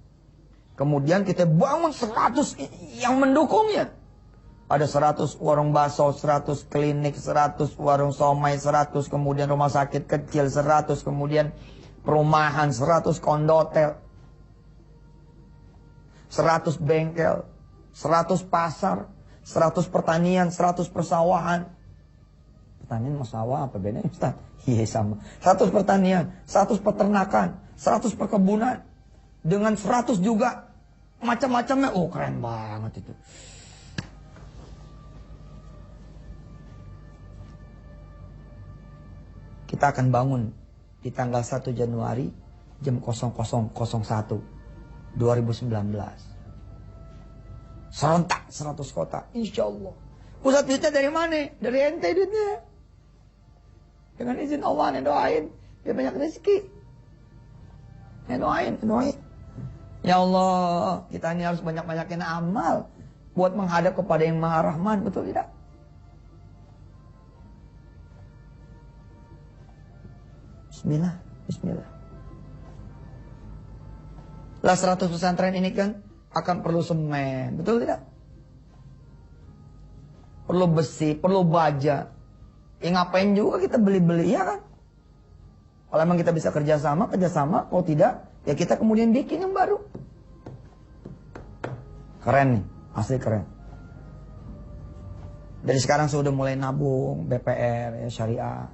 Kemudian kita bangun 100 yang mendukungnya. Ada 100 warung bakso, 100 klinik, 100 warung somai, 100 kemudian rumah sakit kecil, 100 kemudian perumahan, 100 kondotel, 100 bengkel, 100 pasar, 100 pertanian, 100 persawahan. Pertanian sama sawah apa bedanya, Ustaz? Iya sama. 100 pertanian, 100 peternakan, 100 perkebunan. Dengan 100 juga macam-macamnya. Oh, keren banget itu. Kita akan bangun di tanggal 1 Januari jam 00.01 2019. Serentak 100 kota, insya Allah. Pusat duitnya dari mana? Dari ente duitnya. Dengan izin Allah, doain biar banyak rezeki. Doain. Ya Allah, kita ini harus banyak-banyakin amal buat menghadap kepada yang Maha Rahman, betul tidak? Bismillah. Lah 100 pesantren ini kan akan perlu semen, betul tidak? Perlu besi, perlu baja. Ya ngapain juga kita beli-beli, ya kan? Kalau emang kita bisa kerjasama. Kalau tidak, ya kita kemudian bikin yang baru. Keren nih, asli keren. Dari sekarang saya udah mulai nabung BPR, ya, syariah.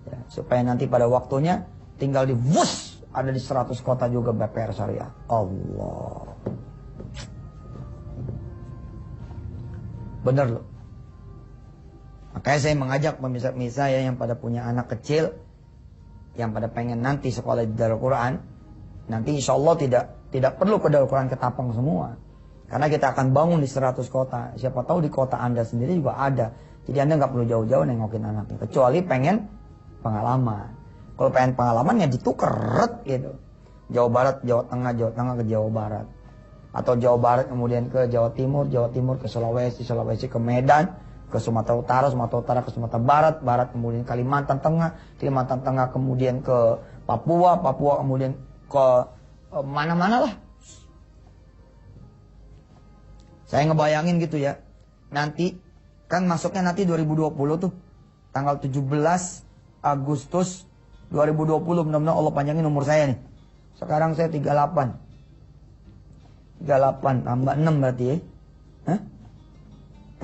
Ya, supaya nanti pada waktunya tinggal di wush, ada di 100 kota juga BPR syariah. Allah. Bener loh. Makanya saya mengajak pemirsa-pemirsa ya yang pada punya anak kecil, yang pada pengen nanti sekolah di Darul Quran, nanti insya Allah tidak perlu ke Darul Quran Ketapang semua. Karena kita akan bangun di 100 kota. Siapa tahu di kota Anda sendiri juga ada. Jadi Anda nggak perlu jauh-jauh nengokin anaknya. Kecuali pengen pengalaman. Kalau pengen pengalaman ya ditukeret gitu. Jawa Barat, Jawa Tengah ke Jawa Barat. Atau Jawa Barat kemudian ke Jawa Timur ke Sulawesi ke Medan, ke Sumatera Utara ke Sumatera Barat kemudian Kalimantan Tengah kemudian ke Papua kemudian ke mana-mana lah. Saya ngebayangin gitu ya. Nanti kan masuknya nanti 2020 tuh. Tanggal 17 Agustus 2020, mudah-mudahan Allah panjangin umur saya nih. Sekarang saya 38 tambah 6 berarti ya. Hah?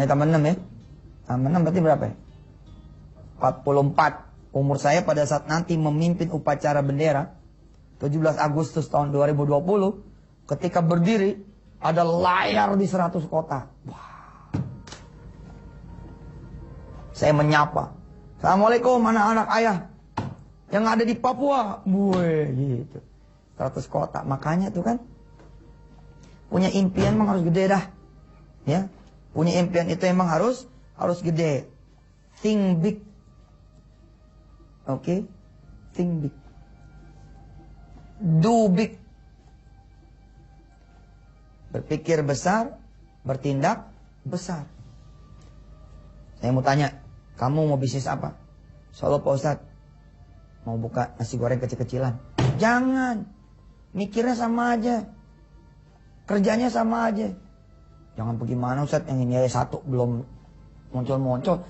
Tambah 6 ya. Tambah 6 berarti berapa ya? 44. Umur saya pada saat nanti memimpin upacara bendera 17 Agustus tahun 2020, ketika berdiri ada layar di 100 kota. Wah. Saya menyapa. Assalamualaikum anak-anak ayah yang ada di Papua. Wih, gitu. 100 kota. Makanya tuh kan punya impian emang harus gede dah. Ya. Punya impian itu emang harus gede. Think big. Oke? Think big. Do big. Berpikir besar, bertindak besar. Saya mau tanya, kamu mau bisnis apa? Soalnya Pak Ustadz, mau buka nasi goreng kecil-kecilan. Jangan. Mikirnya sama aja. Kerjanya sama aja. Jangan bagaimana Ustadz, yang ini aja satu belum muncul-muncul.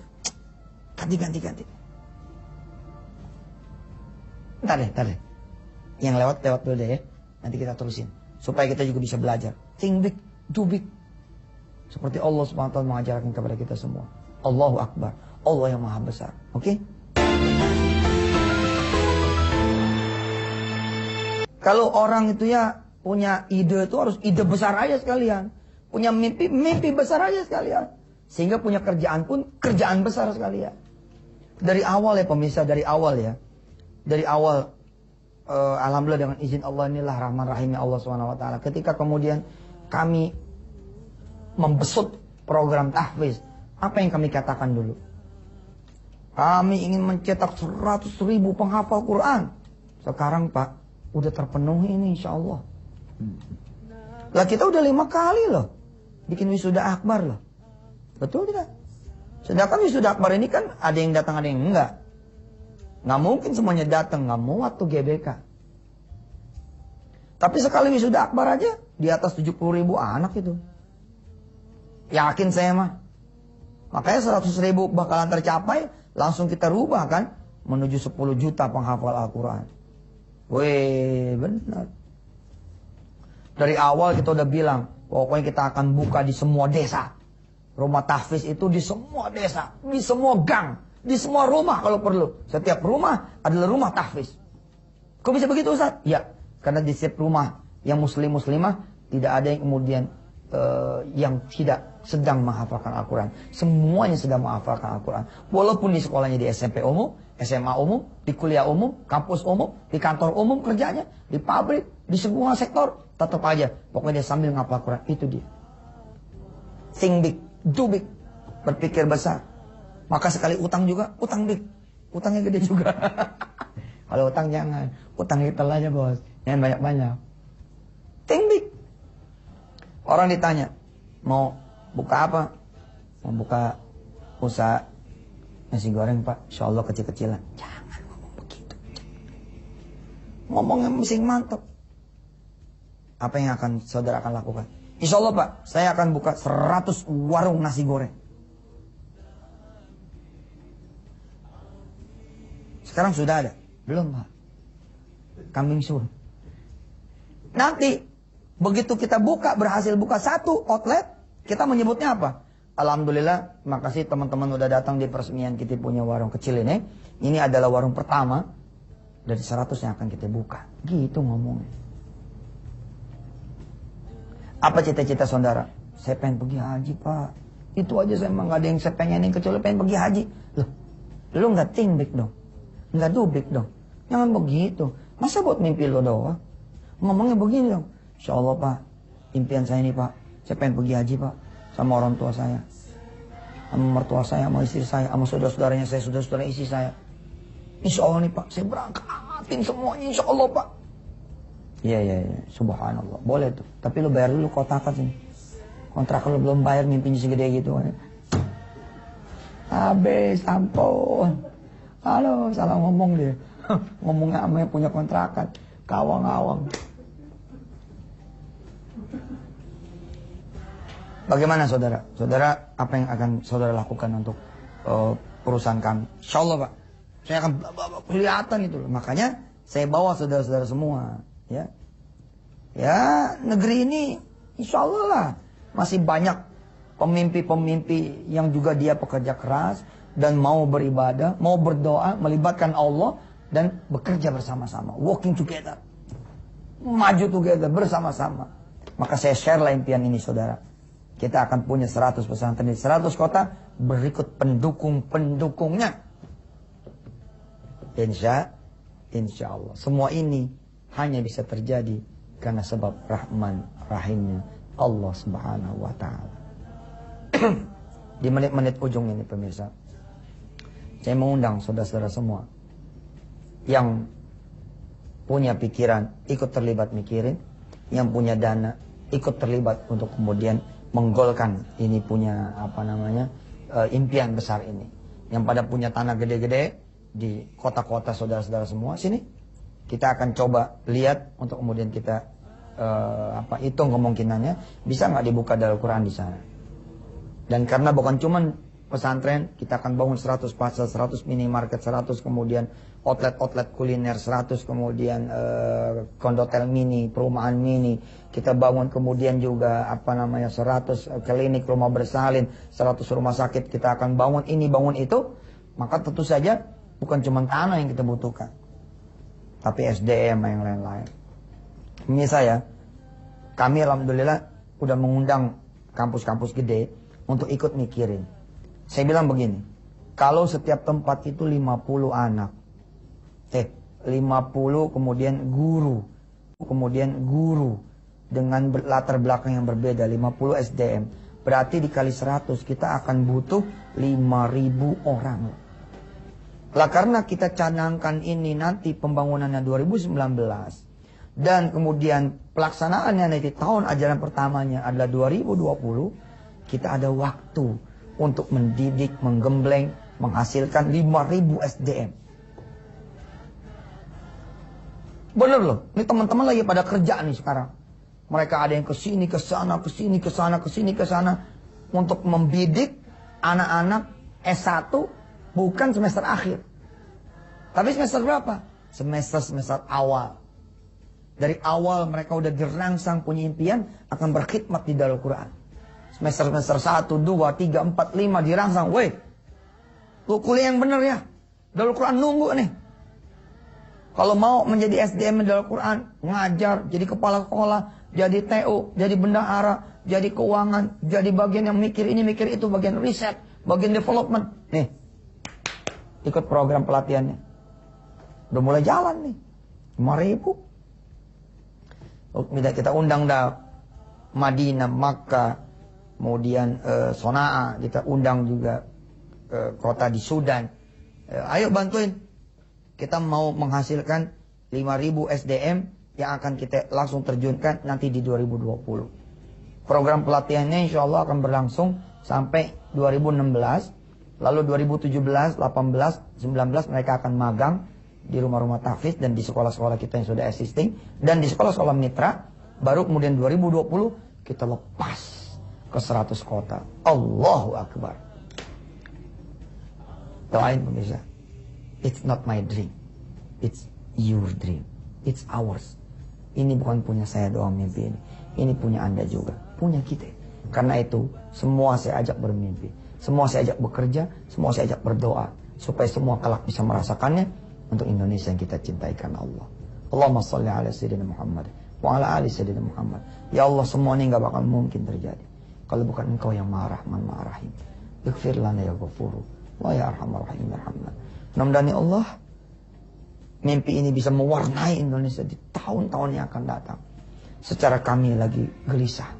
Ganti. Ntar deh. Yang lewat dulu deh ya. Nanti kita terusin. Supaya kita juga bisa belajar. Think big, do big. Seperti Allah SWT mengajarkan kepada kita semua. Allahu Akbar. Allah yang maha besar. Oke? Kalau orang itu ya punya ide itu harus ide besar aja sekalian. Punya mimpi besar aja sekalian. Sehingga punya kerjaan pun kerjaan besar sekalian. Dari awal ya pemirsa, dari awal ya. Dari awal alhamdulillah dengan izin Allah inilah rahman rahimnya Allah SWT. Ketika kemudian kami membesut program tahfiz, apa yang kami katakan dulu? Kami ingin mencetak 100.000 penghafal Quran. Sekarang Pak, udah terpenuhi ini insya Allah. Lah kita udah 5 kali loh bikin wisuda akbar loh. Betul tidak? Sedangkan wisuda akbar ini kan ada yang datang, ada yang enggak. Nggak mungkin semuanya datang, nggak muat tuh GBK. Tapi sekali wisuda akbar aja di atas 70.000 anak itu. Yakin saya mah. Makanya 100.000 bakalan tercapai, langsung kita rubah kan menuju 10 juta penghafal Al-Quran. Weh, benar. Dari awal kita udah bilang, pokoknya kita akan buka di semua desa. Rumah tahfiz itu di semua desa, di semua gang, di semua rumah kalau perlu. Setiap rumah adalah rumah tahfiz. Kok bisa begitu Ustaz? Ya, karena di setiap rumah yang muslim-muslimah tidak ada yang kemudian yang tidak sedang menghafalkan Al-Quran. Semuanya sedang menghafalkan Al-Quran. Walaupun di sekolahnya di SMP umum, SMA umum, di kuliah umum, kampus umum, di kantor umum kerjanya, di pabrik, di semua sektor, tetap aja. Pokoknya dia sambil menghafal Al-Quran. Itu dia. Think big, do big. Berpikir besar. Maka sekali utang juga, utang big. Utangnya gede juga. Kalau utang jangan. Utang hitel aja bos. Jangan banyak-banyak. Think big. Orang ditanya, mau buka apa? Mau buka usaha nasi goreng Pak, insya Allah kecil-kecilan. Jangan ngomong begitu. Ngomongnya mesti mantap. Apa yang akan saudara akan lakukan? Insya Allah Pak, saya akan buka 100 warung nasi goreng. Sekarang sudah ada? Belum Pak. Coming soon. Nanti begitu kita buka, berhasil buka 1 outlet, kita menyebutnya apa? Alhamdulillah, makasih teman-teman udah datang di peresmian kita punya warung kecil ini. Ini adalah warung pertama dari 100 yang akan kita buka. Gitu ngomongnya. Apa cita-cita saudara? Saya pengen pergi haji Pak. Itu aja saya emang gak ada yang saya pengenin kecuali pengen pergi haji. Loh, lu gak think big dong? Gak do big dong? Jangan begitu. Masa buat mimpi lo doang? Ngomongnya begini dong. Insya Allah Pak, impian saya ini Pak, saya pengen pergi haji Pak, sama orang tua saya, sama mertua saya, sama istri saya, sama saudara-saudaranya saya, saudara-saudara istri saya. Insya Allah nih Pak, saya berangkatin semuanya Insya Allah Pak. Iya, subhanallah, boleh tuh. Tapi lu bayar dulu kotakan sini. Kontrak lu belum bayar, mimpinya segede gitu. Habis, ampun. Halo, salah ngomong dia. Ngomongnya sama yang punya kontrakan, kawang-kawang. Bagaimana saudara? Saudara, apa yang akan saudara lakukan untuk perusahaan kami? Insya Allah Pak, saya akan kelihatan itu. Makanya saya bawa saudara-saudara semua. Ya, negeri ini insya Allah lah masih banyak pemimpi-pemimpi yang juga dia pekerja keras dan mau beribadah, mau berdoa, melibatkan Allah dan bekerja bersama-sama, working together, maju together bersama-sama. Maka saya share lah impian ini saudara. Kita akan punya 100 pesantren di 100 kota berikut pendukung-pendukungnya. Insya Allah. Semua ini hanya bisa terjadi karena sebab Rahman Rahimnya Allah Subhanahu wa Ta'ala. Di menit-menit ujung ini pemirsa, saya mengundang saudara-saudara semua yang punya pikiran ikut terlibat mikirin, yang punya dana ikut terlibat untuk kemudian menggolkan ini punya impian besar ini. Yang pada punya tanah gede-gede di kota-kota saudara-saudara semua sini, kita akan coba lihat untuk kemudian kita hitung kemungkinannya bisa nggak dibuka Darul Quran di sana. Dan karena bukan cuman pesantren, kita akan bangun 100 pasar, 100 minimarket, 100 kemudian outlet-outlet kuliner, 100 kemudian kondotel mini, perumahan mini. Kita bangun kemudian juga 100 klinik, rumah bersalin, 100 rumah sakit. Kita akan bangun ini, bangun itu. Maka tentu saja bukan cuma tanah yang kita butuhkan, tapi SDM yang lain-lain. Ini saya, kami alhamdulillah udah mengundang kampus-kampus gede untuk ikut mikirin. Saya bilang begini, kalau setiap tempat itu 50 anak, 50 kemudian guru dengan latar belakang yang berbeda, 50 SDM, berarti dikali 100 kita akan butuh 5.000 orang. Lah karena kita canangkan ini nanti pembangunannya 2019 dan kemudian pelaksanaannya nanti tahun ajaran pertamanya adalah 2020, kita ada waktu untuk mendidik, menggembleng, menghasilkan 5.000 SDM. Bener loh, ini teman-teman lagi pada kerja nih sekarang. Mereka ada yang kesini, kesana, kesini, kesana, kesini, kesana. Untuk membidik anak-anak S1 bukan semester akhir. Tapi semester berapa? Semester awal. Dari awal mereka udah dirangsang punya impian akan berkhidmat di Darul Quran. Semester 1, 2, 3, 4, 5 dirangsang. Woi, lu kuliah yang bener ya. Darul Quran nunggu nih. Kalau mau menjadi SDM Darul Quran, ngajar, jadi kepala sekolah, jadi TO, jadi bendahara, jadi keuangan, jadi bagian yang mikir ini, mikir itu, bagian riset, bagian development. Nih, ikut program pelatihannya. Udah mulai jalan nih. 5.000. Kita undang dah Madinah, Makkah, kemudian Sonaa, kita undang juga kota di Sudan. Ayo bantuin. Kita mau menghasilkan 5.000 SDM yang akan kita langsung terjunkan nanti di 2020. Program pelatihannya insya Allah akan berlangsung sampai 2016. Lalu 2017, 18, 19 mereka akan magang di rumah-rumah tahfiz dan di sekolah-sekolah kita yang sudah existing. Dan di sekolah-sekolah mitra. Baru kemudian 2020 kita lepas ke 100 kota. Allahu Akbar. Doain pemirsa. It's not my dream. It's your dream. It's ours. Ini bukan punya saya doang mimpi ini. Ini punya Anda juga. Punya kita. Karena itu semua saya ajak bermimpi. Semua saya ajak bekerja. Semua saya ajak berdoa. Supaya semua kelak bisa merasakannya. Untuk Indonesia yang kita cintai karena Allah. Allahumma salli ala Sayyidina Muhammad. Wa ala ali Sayyidina Muhammad. Ya Allah, semua ini gak bakal mungkin terjadi kalau bukan Engkau yang Maha Rahman Maha Rahim. Ighfir lana ya Ghafuru. Wa ya Arhamar Rahim Arhamna. Mudah-mudahan ya Allah, mimpi ini bisa mewarnai Indonesia di tahun-tahun yang akan datang. Secara kami lagi gelisah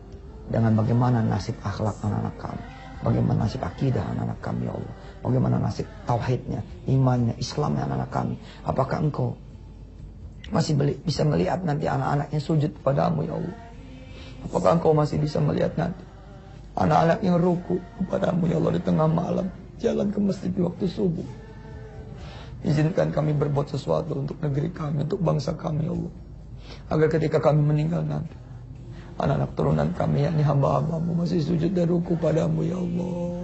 dengan bagaimana nasib akhlak anak-anak kami. Bagaimana nasib akidah anak-anak kami ya Allah. Bagaimana nasib tauhidnya, imannya, Islamnya anak-anak kami. Apakah Engkau masih bisa melihat nanti anak-anak yang sujud kepadamu ya Allah. Apakah Engkau masih bisa melihat nanti anak-anak yang ruku kepadamu ya Allah di tengah malam. Jalan ke masjid di waktu subuh. Izinkan kami berbuat sesuatu untuk negeri kami, untuk bangsa kami ya Allah. Agar ketika kami meninggal nanti, anak-anak turunan kami yakni hamba-hambamu masih sujud dan ruku padamu ya Allah.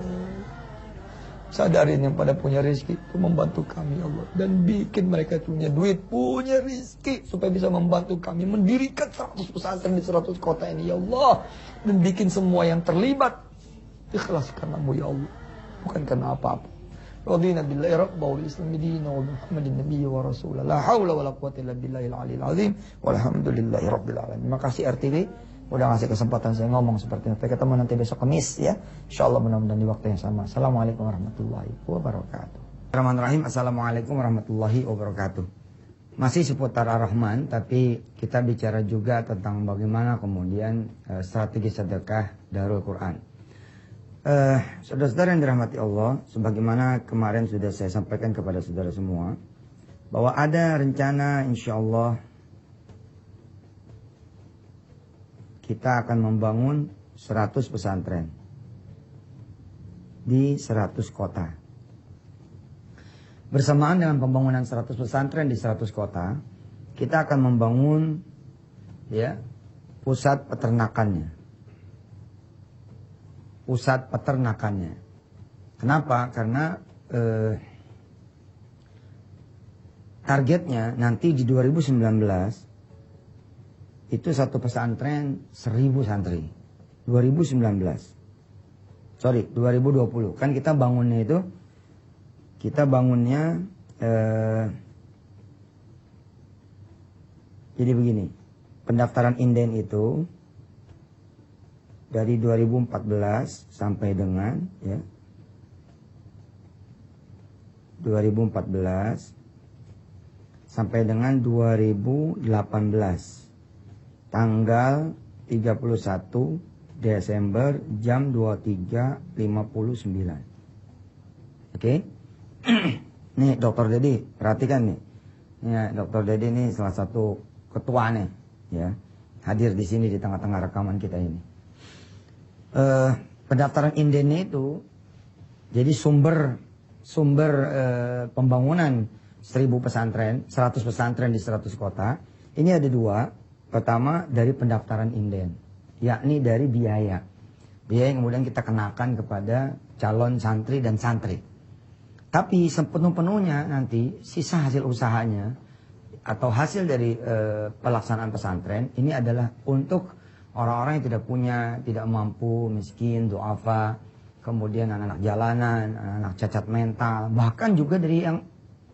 Sadarin yang pada punya rezeki untuk membantu kami ya Allah. Dan bikin mereka punya duit, punya rezeki supaya bisa membantu kami mendirikan 100 pesantren di 100 kota ini ya Allah. Dan bikin semua yang terlibat ikhlas karenamu ya Allah. Bukan karena apa-apa. Radina billahi rabba wal islami dina wa Muhammadin nabiyya wa rasulah. La haula wa la quwwata illa billahil aliyil azim. Walhamdulillahi rabbil alamin. Terima kasih RTV udah ngasih kesempatan saya ngomong seperti ini. Sampai ketemu nanti besok Kamis ya. Insyaallah mudah-mudahan di waktu yang sama. Assalamualaikum warahmatullahi wabarakatuh. Bismillahirrahmanirrahim. Assalamualaikum warahmatullahi wabarakatuh. Masih seputar Ar-Rahman, tapi kita bicara juga tentang bagaimana kemudian strategi sedekah Darul Quran. Saudara-saudara yang dirahmati Allah, sebagaimana kemarin sudah saya sampaikan kepada saudara semua, bahwa ada rencana insya Allah kita akan membangun 100 pesantren di 100 kota. Bersamaan dengan pembangunan 100 pesantren di 100 kota, kita akan membangun ya pusat peternakannya. Pusat peternakannya. Kenapa? Karena targetnya nanti di 2019 itu satu pesantren 1000 santri. 2019. 2020. Kan kita bangunnya itu, jadi begini. Pendaftaran inden itu dari 2014 sampai dengan 2014 sampai dengan 2018 tanggal 31 Desember jam 23.59. Oke? Nih Dokter Dedi, perhatikan nih. Ya, Dokter Dedi ini salah satu ketuanya, ya, hadir di sini di tengah-tengah rekaman kita ini. Pendaftaran INDEN itu, jadi sumber pembangunan 1000 pesantren, 100 pesantren di 100 kota. Ini ada dua. Pertama dari pendaftaran INDEN, yakni dari biaya. Biaya yang kemudian kita kenakan kepada calon santri dan santri. Tapi sepenuh-penuhnya nanti sisa hasil usahanya atau hasil dari pelaksanaan pesantren ini adalah untuk orang-orang yang tidak punya, tidak mampu, miskin, duafa, kemudian anak-anak jalanan, anak-anak cacat mental, bahkan juga dari yang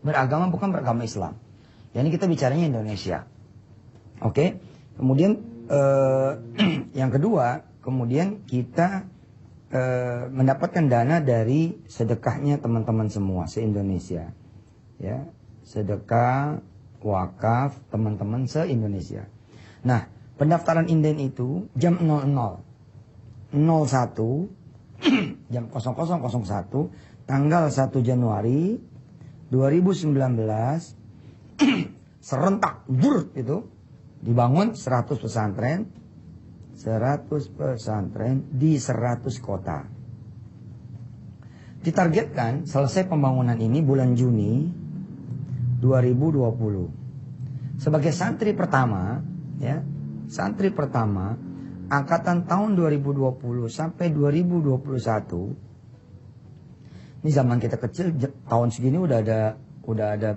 beragama bukan beragama Islam. Yani kita bicaranya Indonesia. Oke. Kemudian yang kedua, kemudian kita mendapatkan dana dari sedekahnya teman-teman semua se-Indonesia. Ya, sedekah wakaf teman-teman se-Indonesia. Nah, pendaftaran INDEN itu jam 00.01 jam 00.01 tanggal 1 Januari 2019 serentak itu dibangun 100 pesantren di 100 kota. Ditargetkan selesai pembangunan ini bulan Juni 2020. Sebagai santri pertama, ya, santri pertama angkatan tahun 2020 sampai 2021. Ini zaman kita kecil, tahun segini udah ada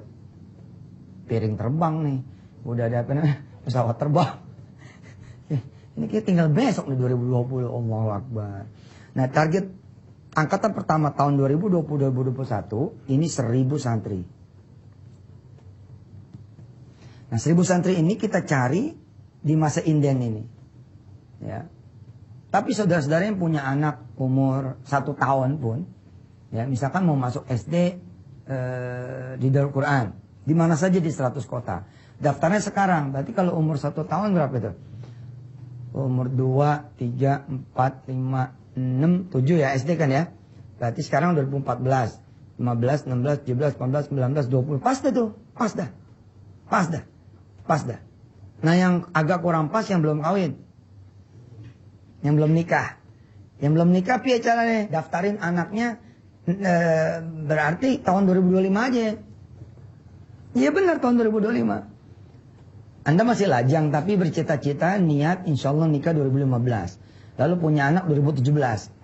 piring terbang nih, udah ada apa namanya, pesawat terbang. Ini kayak tinggal besok nih 2020, Allahu Akbar. Nah, target angkatan pertama tahun 2020-2021 ini 1000 santri. Nah, 1000 santri ini kita cari di masa inden ini. Ya. Tapi saudara-saudara yang punya anak umur 1 tahun pun, ya, misalkan mau masuk SD di Darul Quran, di mana saja di 100 kota. Daftarnya sekarang, berarti kalau umur 1 tahun berapa itu? Umur 2, 3, 4, 5, 6, 7 ya SD kan ya. Berarti sekarang 2014, 15, 16, 17, 18, 19, 20. Pas dah tuh, pas dah. Nah, yang agak kurang pas yang belum kawin. Yang belum nikah. Yang belum nikah piye caranya? Daftarin anaknya berarti tahun 2025 aja. Iya benar, tahun 2025. Anda masih lajang tapi bercita-cita niat insya Allah nikah 2015. Lalu punya anak 2017.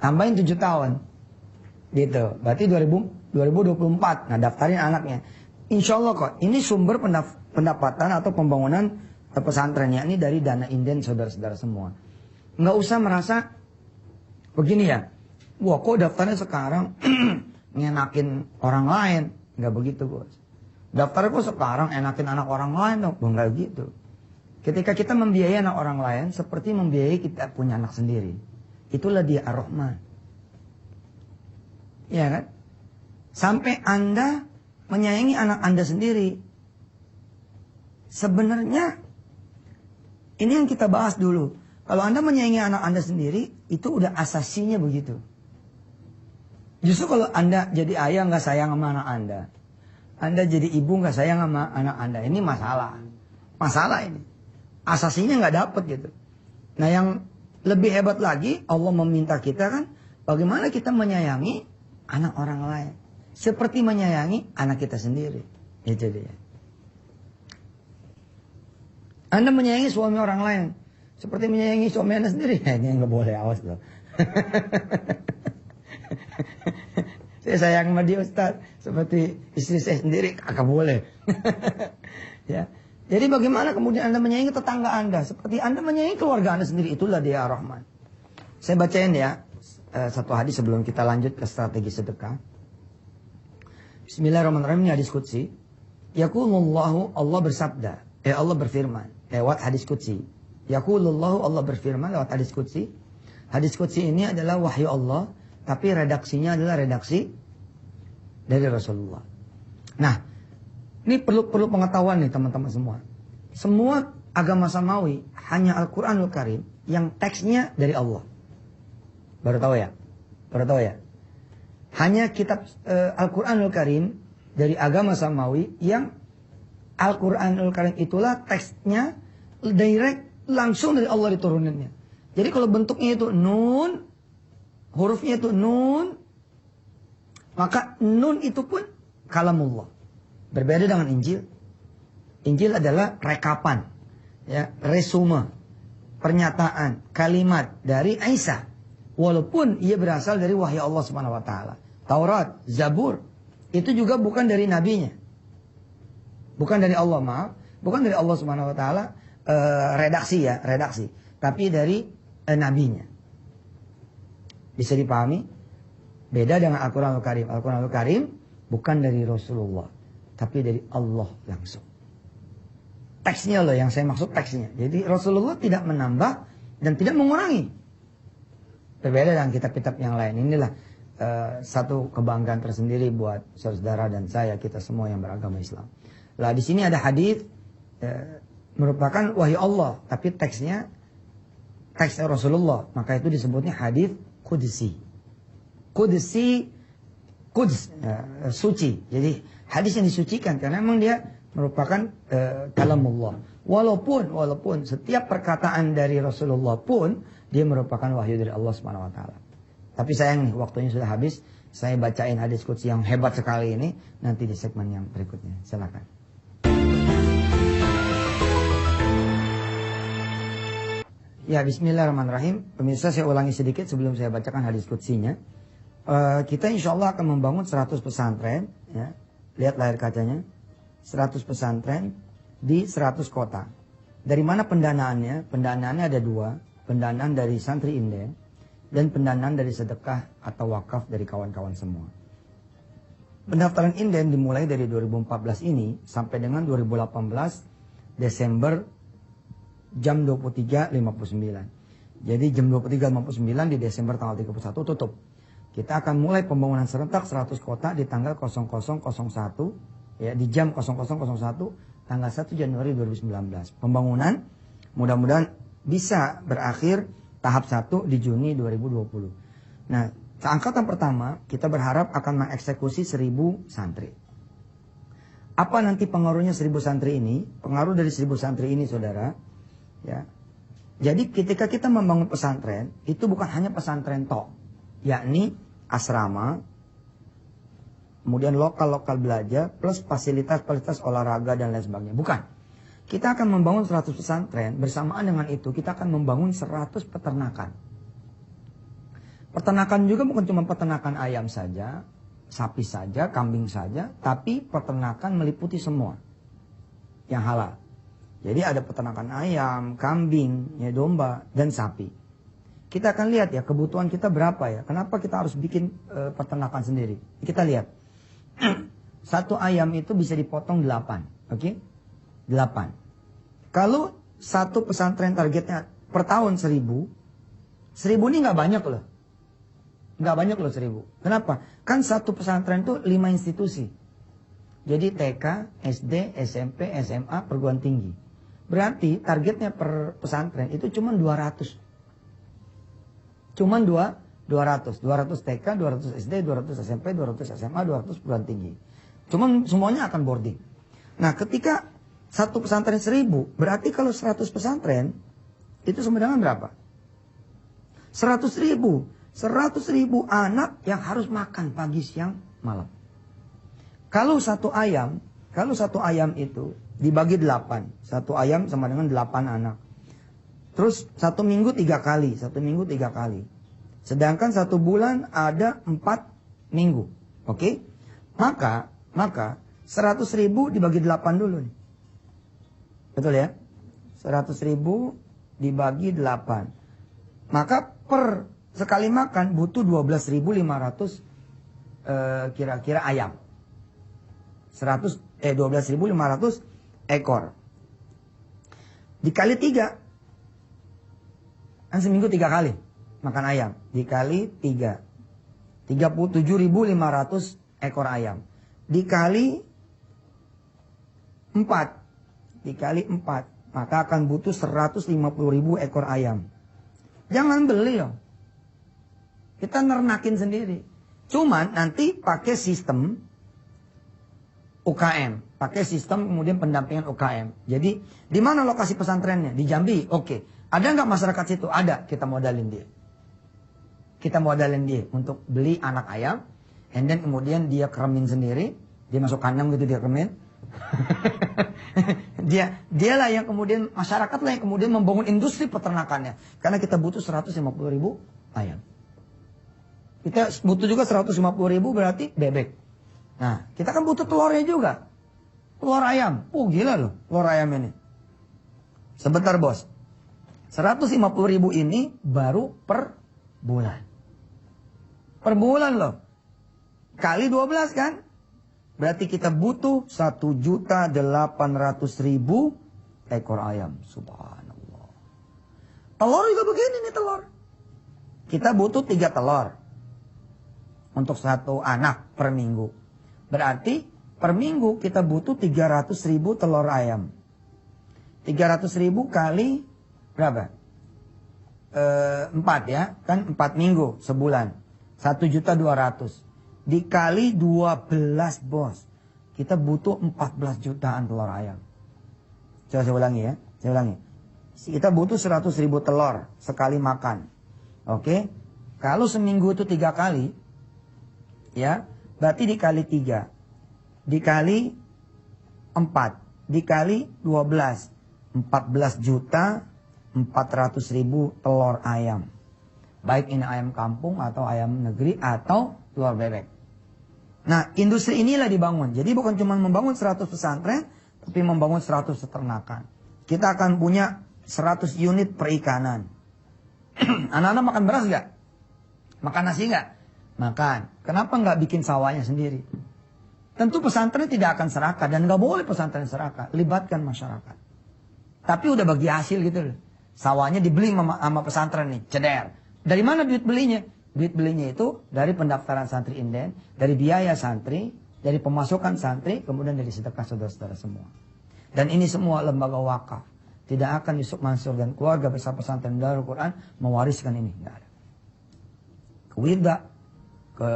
Tambahin 7 tahun. Gitu. Berarti 2024. Nah, daftarin anaknya. Insya Allah kok. Ini sumber pendapatan atau pembangunan pesantrennya ini dari dana inden saudara-saudara semua. Nggak usah merasa begini ya. Wah, kok daftarnya sekarang ngenakin orang lain. Nggak begitu, bos. Daftarnya kok sekarang enakin anak orang lain dong. Enggak gitu. Ketika kita membiayai anak orang lain seperti membiayai kita punya anak sendiri. Itulah dia ar-Rahman. Ya kan? Sampai Anda menyayangi anak Anda sendiri. Sebenarnya ini yang kita bahas dulu. Kalau Anda menyayangi anak Anda sendiri, itu udah asasinya begitu. Justru kalau Anda jadi ayah nggak sayang sama anak Anda jadi ibu nggak sayang sama anak Anda, ini masalah ini. Asasinya nggak dapet gitu. Nah, yang lebih hebat lagi, Allah meminta kita kan, bagaimana kita menyayangi anak orang lain, seperti menyayangi anak kita sendiri. Itu dia. Anda menyayangi suami orang lain, seperti menyayangi suami Anda sendiri. Ini nggak boleh, awas loh. Saya sayang sama dia Ustaz, seperti istri saya sendiri, kagak boleh. Ya. Jadi bagaimana kemudian Anda menyayangi tetangga Anda, seperti Anda menyayangi keluarga Anda sendiri, itulah dia Ar-Rahman. Saya bacain ya satu hadis sebelum kita lanjut ke strategi sedekah. Bismillahirrahmanirrahim, ini hadis qudsi. Yaqulullahu, Allah bersabda, Allah berfirman lewat hadis qudsi. Yaqulullahu, Allah berfirman lewat hadis qudsi. Hadis qudsi ini adalah wahyu Allah, tapi redaksinya adalah redaksi dari Rasulullah. Nah, ini perlu pengetahuan nih teman-teman semua. Semua agama samawi hanya Al-Quranul Karim yang teksnya dari Allah. Baru tahu ya? Hanya kitab Al-Quranul Karim dari agama samawi yang Al-Quranul Karim itulah teksnya direct langsung dari Allah diturunannya. Jadi kalau bentuknya itu nun, hurufnya itu nun, maka nun itu pun kalamullah. Berbeda dengan Injil. Injil adalah rekapan, ya, resume, pernyataan, kalimat dari Isa. Walaupun ia berasal dari wahyu Allah Subhanahu wa taala. Taurat, Zabur, itu juga bukan dari nabinya. Bukan dari Allah, maaf, bukan dari Allah Subhanahu wa taala, redaksi, tapi dari nabinya. Bisa dipahami? Beda dengan Al-Quranul Karim. Al-Quranul Karim bukan dari Rasulullah, tapi dari Allah langsung. Teksnya loh yang saya maksud, teksnya. Jadi Rasulullah tidak menambah dan tidak mengurangi. Berbeda dengan kitab-kitab yang lain. Inilah satu kebanggaan tersendiri buat saudara dan saya, kita semua yang beragama Islam. Lah di sini ada hadis merupakan wahyu Allah, tapi teksnya teks Rasulullah, maka itu disebutnya hadis qudsi. Qudsi, Quds, suci. Jadi hadis yang disucikan karena memang dia merupakan kalamullah. Walaupun setiap perkataan dari Rasulullah pun dia merupakan wahyu dari Allah Subhanahu wa taala. Tapi sayang nih, waktunya sudah habis. Saya bacain hadis qudsi yang hebat sekali ini nanti di segmen yang berikutnya. Silakan. Ya, bismillahirrahmanirrahim. Pemirsa, saya ulangi sedikit sebelum saya bacakan hadis qudsinya. Kita insya Allah akan membangun 100 pesantren, ya. Lihat layar kacanya. 100 pesantren di 100 kota. Dari mana pendanaannya? Pendanaannya ada dua. Pendanaan dari santri inden dan pendanaan dari sedekah atau wakaf dari kawan-kawan semua. Pendaftaran inden dimulai dari 2014 ini sampai dengan 2018 Desember jam 23.59. Jadi jam 23.59 di Desember tanggal 31 tutup. Kita akan mulai pembangunan serentak 100 kota di tanggal 0001, ya, di jam 0001 tanggal 1 Januari 2019. Pembangunan mudah-mudahan bisa berakhir tahap 1 di Juni 2020. Nah, angkatan pertama kita berharap akan mengeksekusi 1000 santri. Apa nanti pengaruhnya 1000 santri ini? Pengaruh dari 1000 santri ini, saudara, ya. Jadi ketika kita membangun pesantren, itu bukan hanya pesantren tok, yakni asrama, kemudian lokal-lokal belajar, plus fasilitas-fasilitas olahraga dan lain sebagainya. Bukan. Kita akan membangun 100 pesantren, bersamaan dengan itu kita akan membangun 100 peternakan. Peternakan juga bukan cuma peternakan ayam saja, sapi saja, kambing saja, tapi peternakan meliputi semua yang halal. Jadi ada peternakan ayam, kambing, ya, domba, dan sapi. Kita akan lihat ya kebutuhan kita berapa ya. Kenapa kita harus bikin peternakan sendiri? Kita lihat. Satu ayam itu bisa dipotong 8. Oke? 8. Kalau satu pesantren targetnya per tahun 1000. 1000 ini nggak banyak loh. Nggak banyak loh 1000. Kenapa? Kan satu pesantren itu 5 institusi. Jadi TK, SD, SMP, SMA, perguruan tinggi. Berarti targetnya per pesantren itu cuma 200. Cuman 200 TK, 200 SD, 200 SMP, 200 SMA, 200 perguruan tinggi. Cuman semuanya akan boarding. Nah, ketika satu pesantren 1000, berarti kalau 100 pesantren itu sama dengan berapa? 100.000. 100.000 anak yang harus makan pagi, siang, malam. Kalau satu ayam itu dibagi 8. Satu ayam sama dengan 8 anak. Terus satu minggu 3 kali. Sedangkan satu bulan ada 4 minggu. Oke? Maka 100.000 dibagi 8 dulu nih. Betul ya? 100.000 dibagi 8. Maka per sekali makan butuh 12.500 kira-kira ayam. 12.500 ekor. Dikali 3. Kan seminggu 3 kali makan ayam. Dikali 3. 37.500 ekor ayam. Dikali 4. Maka akan butuh 150.000 ekor ayam. Jangan beli loh. Kita nernakin sendiri. Cuman nanti pakai sistem UKM. Pakai sistem kemudian pendampingan UKM. Jadi di mana lokasi pesantrennya? Di Jambi. Oke. Ada nggak masyarakat situ? Ada. Kita modalin dia. Kita modalin dia untuk beli anak ayam. And then kemudian dia keremin sendiri. Dia masuk kandang gitu dia keremin. Dialah yang kemudian, masyarakat lah yang kemudian membangun industri peternakannya. Karena kita butuh 150.000 ayam. Kita butuh juga 150.000 berarti bebek. Nah, kita kan butuh telurnya juga. Telur ayam. Oh gila loh, telur ayam ini. Sebentar bos. 150.000 ini baru per bulan. Per bulan loh. Kali 12 kan? Berarti kita butuh 1.800.000 ekor ayam. Subhanallah. Telur juga begini nih telur. Kita butuh 3 telur. Untuk 1 anak per minggu. Berarti per minggu kita butuh 300.000 telur ayam. 300.000 kali berapa? 4 ya. Kan 4 minggu sebulan. 1.200.000. Dikali 12 bos. Kita butuh 14 jutaan telur ayam. Coba saya ulangi ya. Saya ulangi. Kita butuh 100.000 telur sekali makan. Oke. Kalau seminggu itu 3 kali. Ya. Berarti dikali 3. Dikali 4. Dikali 12. 14 juta 400.000 telur ayam. Baik ini ayam kampung atau ayam negeri atau telur bebek. Nah, industri inilah dibangun. Jadi bukan cuma membangun 100 pesantren, tapi membangun 100 peternakan. Kita akan punya 100 unit perikanan. Anak-anak makan beras gak? Makan nasi gak? Makan. Kenapa nggak bikin sawahnya sendiri? Tentu pesantren tidak akan serakah. Dan nggak boleh pesantren serakah. Libatkan masyarakat. Tapi udah bagi hasil gitu loh. Sawahnya dibeli sama pesantren nih. Ceder. Dari mana duit belinya? Duit belinya itu dari pendaftaran santri inden. Dari biaya santri. Dari pemasukan santri. Kemudian dari sedekah saudara-saudara semua. Dan ini semua lembaga wakaf. Tidak akan Yusuf Mansur dan keluarga bersama pesantren Darul Quran mewariskan ini. Nggak ada. Ke Wirda. Ke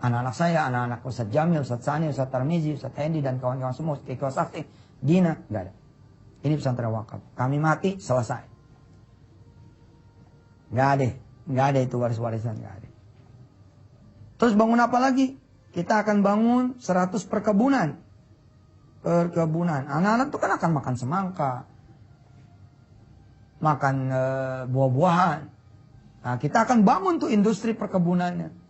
anak-anak saya, anak-anak Ustadz Jamil, Ustadz Sani, Ustadz Tarmizi, Ustadz Hendi, dan kawan-kawan semua, Ustadz Sakti, Dina, nggak ada. Ini pesantren wakaf. Kami mati, selesai. Nggak ada itu waris-warisan, nggak ada. Terus bangun apa lagi? Kita akan bangun 100 perkebunan. Perkebunan. Anak-anak itu kan akan makan semangka, makan buah-buahan. Nah, kita akan bangun tuh industri perkebunannya.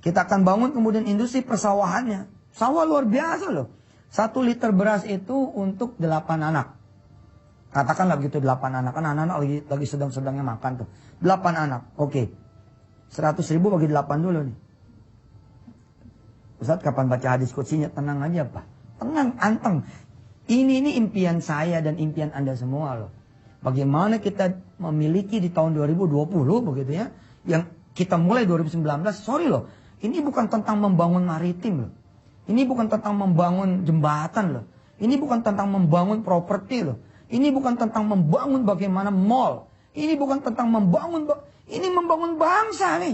Kita akan bangun kemudian industri persawahannya. Sawah luar biasa loh. 1 liter beras itu untuk 8 anak. Katakanlah begitu 8 anak. Kan anak-anak lagi sedang-sedangnya makan tuh. 8 anak. Oke. 100.000 bagi 8 dulu nih. Ustadz kapan baca hadis kutsinya? Tenang aja Pak. Tenang, anteng. Ini impian saya dan impian Anda semua loh. Bagaimana kita memiliki di tahun 2020 begitu ya. Yang kita mulai 2019. Sorry loh. Ini bukan tentang membangun maritim loh. Ini bukan tentang membangun jembatan loh. Ini bukan tentang membangun properti loh. Ini bukan tentang membangun bagaimana mall. Ini bukan tentang membangun, ini membangun bangsa nih.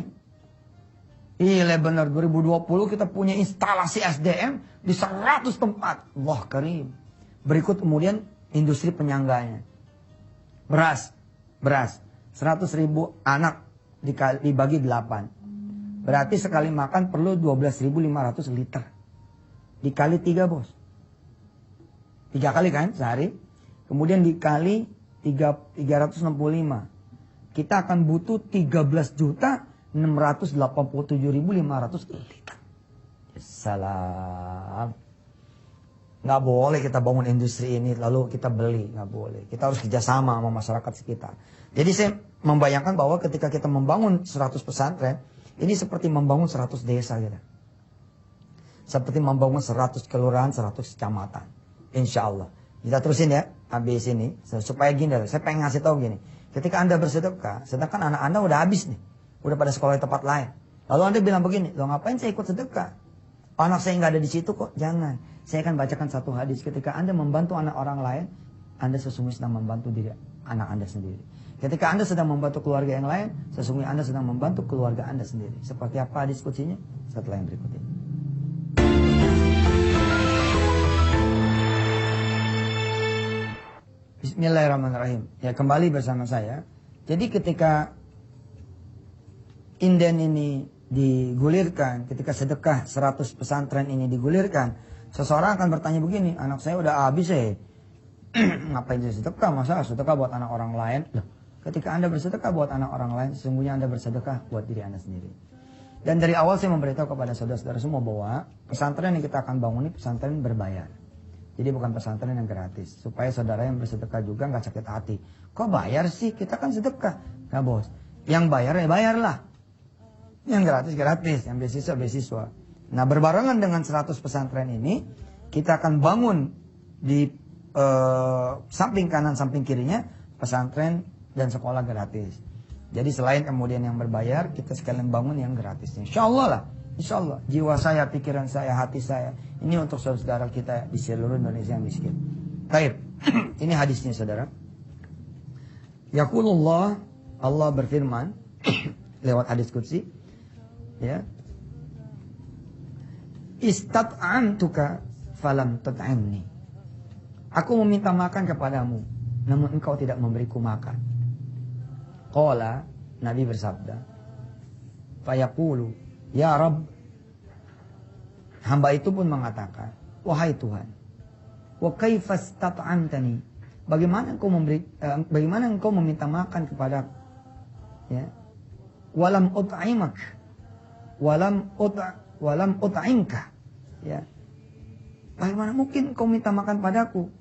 Iya benar, 2020 kita punya instalasi SDM di 100 tempat. Wah karim. Berikut kemudian industri penyangganya. Beras. 100.000 anak dibagi 8. Berarti sekali makan perlu 12.500 liter. Dikali 3 bos. 3 kali kan sehari. Kemudian dikali 365. Kita akan butuh 13.687.500 liter. Salam. Nggak boleh kita bangun industri ini lalu kita beli. Nggak boleh. Kita harus kerjasama sama masyarakat sekitar. Jadi saya membayangkan bahwa ketika kita membangun 100 pesantren. Ini seperti membangun 100 desa gitu. Seperti membangun 100 kelurahan, 100 kecamatan. Insya Allah. Kita terusin ya. Habis ini. Supaya gini. Saya pengen ngasih tahu gini. Ketika Anda bersedekah. Sedangkan anak Anda udah habis nih. Udah pada sekolah di tempat lain. Lalu Anda bilang begini. Loh ngapain saya ikut sedekah? Anak saya nggak ada di situ kok. Jangan. Saya akan bacakan satu hadis. Ketika Anda membantu anak orang lain. Anda sesungguhnya sedang membantu diri anak Anda sendiri. Ketika Anda sedang membantu keluarga yang lain, sesungguhnya Anda sedang membantu keluarga Anda sendiri. Seperti apa diskusinya? Setelah yang berikut ini. Bismillahirrahmanirrahim. Ya, kembali bersama saya. Jadi ketika inden ini digulirkan, ketika sedekah 100 pesantren ini digulirkan, seseorang akan bertanya begini, anak saya udah habis ya. Ngapain saya sedekah? Masa sedekah buat anak orang lain? Loh, ketika Anda bersedekah buat anak orang lain, sesungguhnya Anda bersedekah buat diri Anda sendiri. Dan dari awal saya memberitahu kepada saudara-saudara semua bahwa pesantren yang kita akan bangun ini pesantren berbayar. Jadi bukan pesantren yang gratis. Supaya saudara yang bersedekah juga nggak sakit hati. Kok bayar sih? Kita kan sedekah. Nah bos, yang bayar ya bayarlah. Yang gratis gratis, yang beasiswa beasiswa. Nah berbarengan dengan 100 pesantren ini, kita akan bangun di samping kanan samping kirinya pesantren dan sekolah gratis. Jadi selain kemudian yang berbayar, kita sekalian bangun yang gratis. Insya Allah lah. Insya Allah, jiwa saya, pikiran saya, hati saya, ini untuk saudara kita di seluruh Indonesia yang miskin. Baik, ini hadisnya saudara. Yaqulullah, Allah berfirman lewat hadis qudsi, ya. Istat'amtuka falam tut'imni. Aku meminta makan kepadamu, namun engkau tidak memberiku makan. Qala, Nabi bersabda, fayaqulu, ya Rabb, hamba itu pun mengatakan, wahai Tuhan, wa kaifas tat'amtani, bagaimana engkau meminta makan kepada, ya, walam ut'imak, walam ut'imka, ya, bagaimana mungkin engkau minta makan padaku,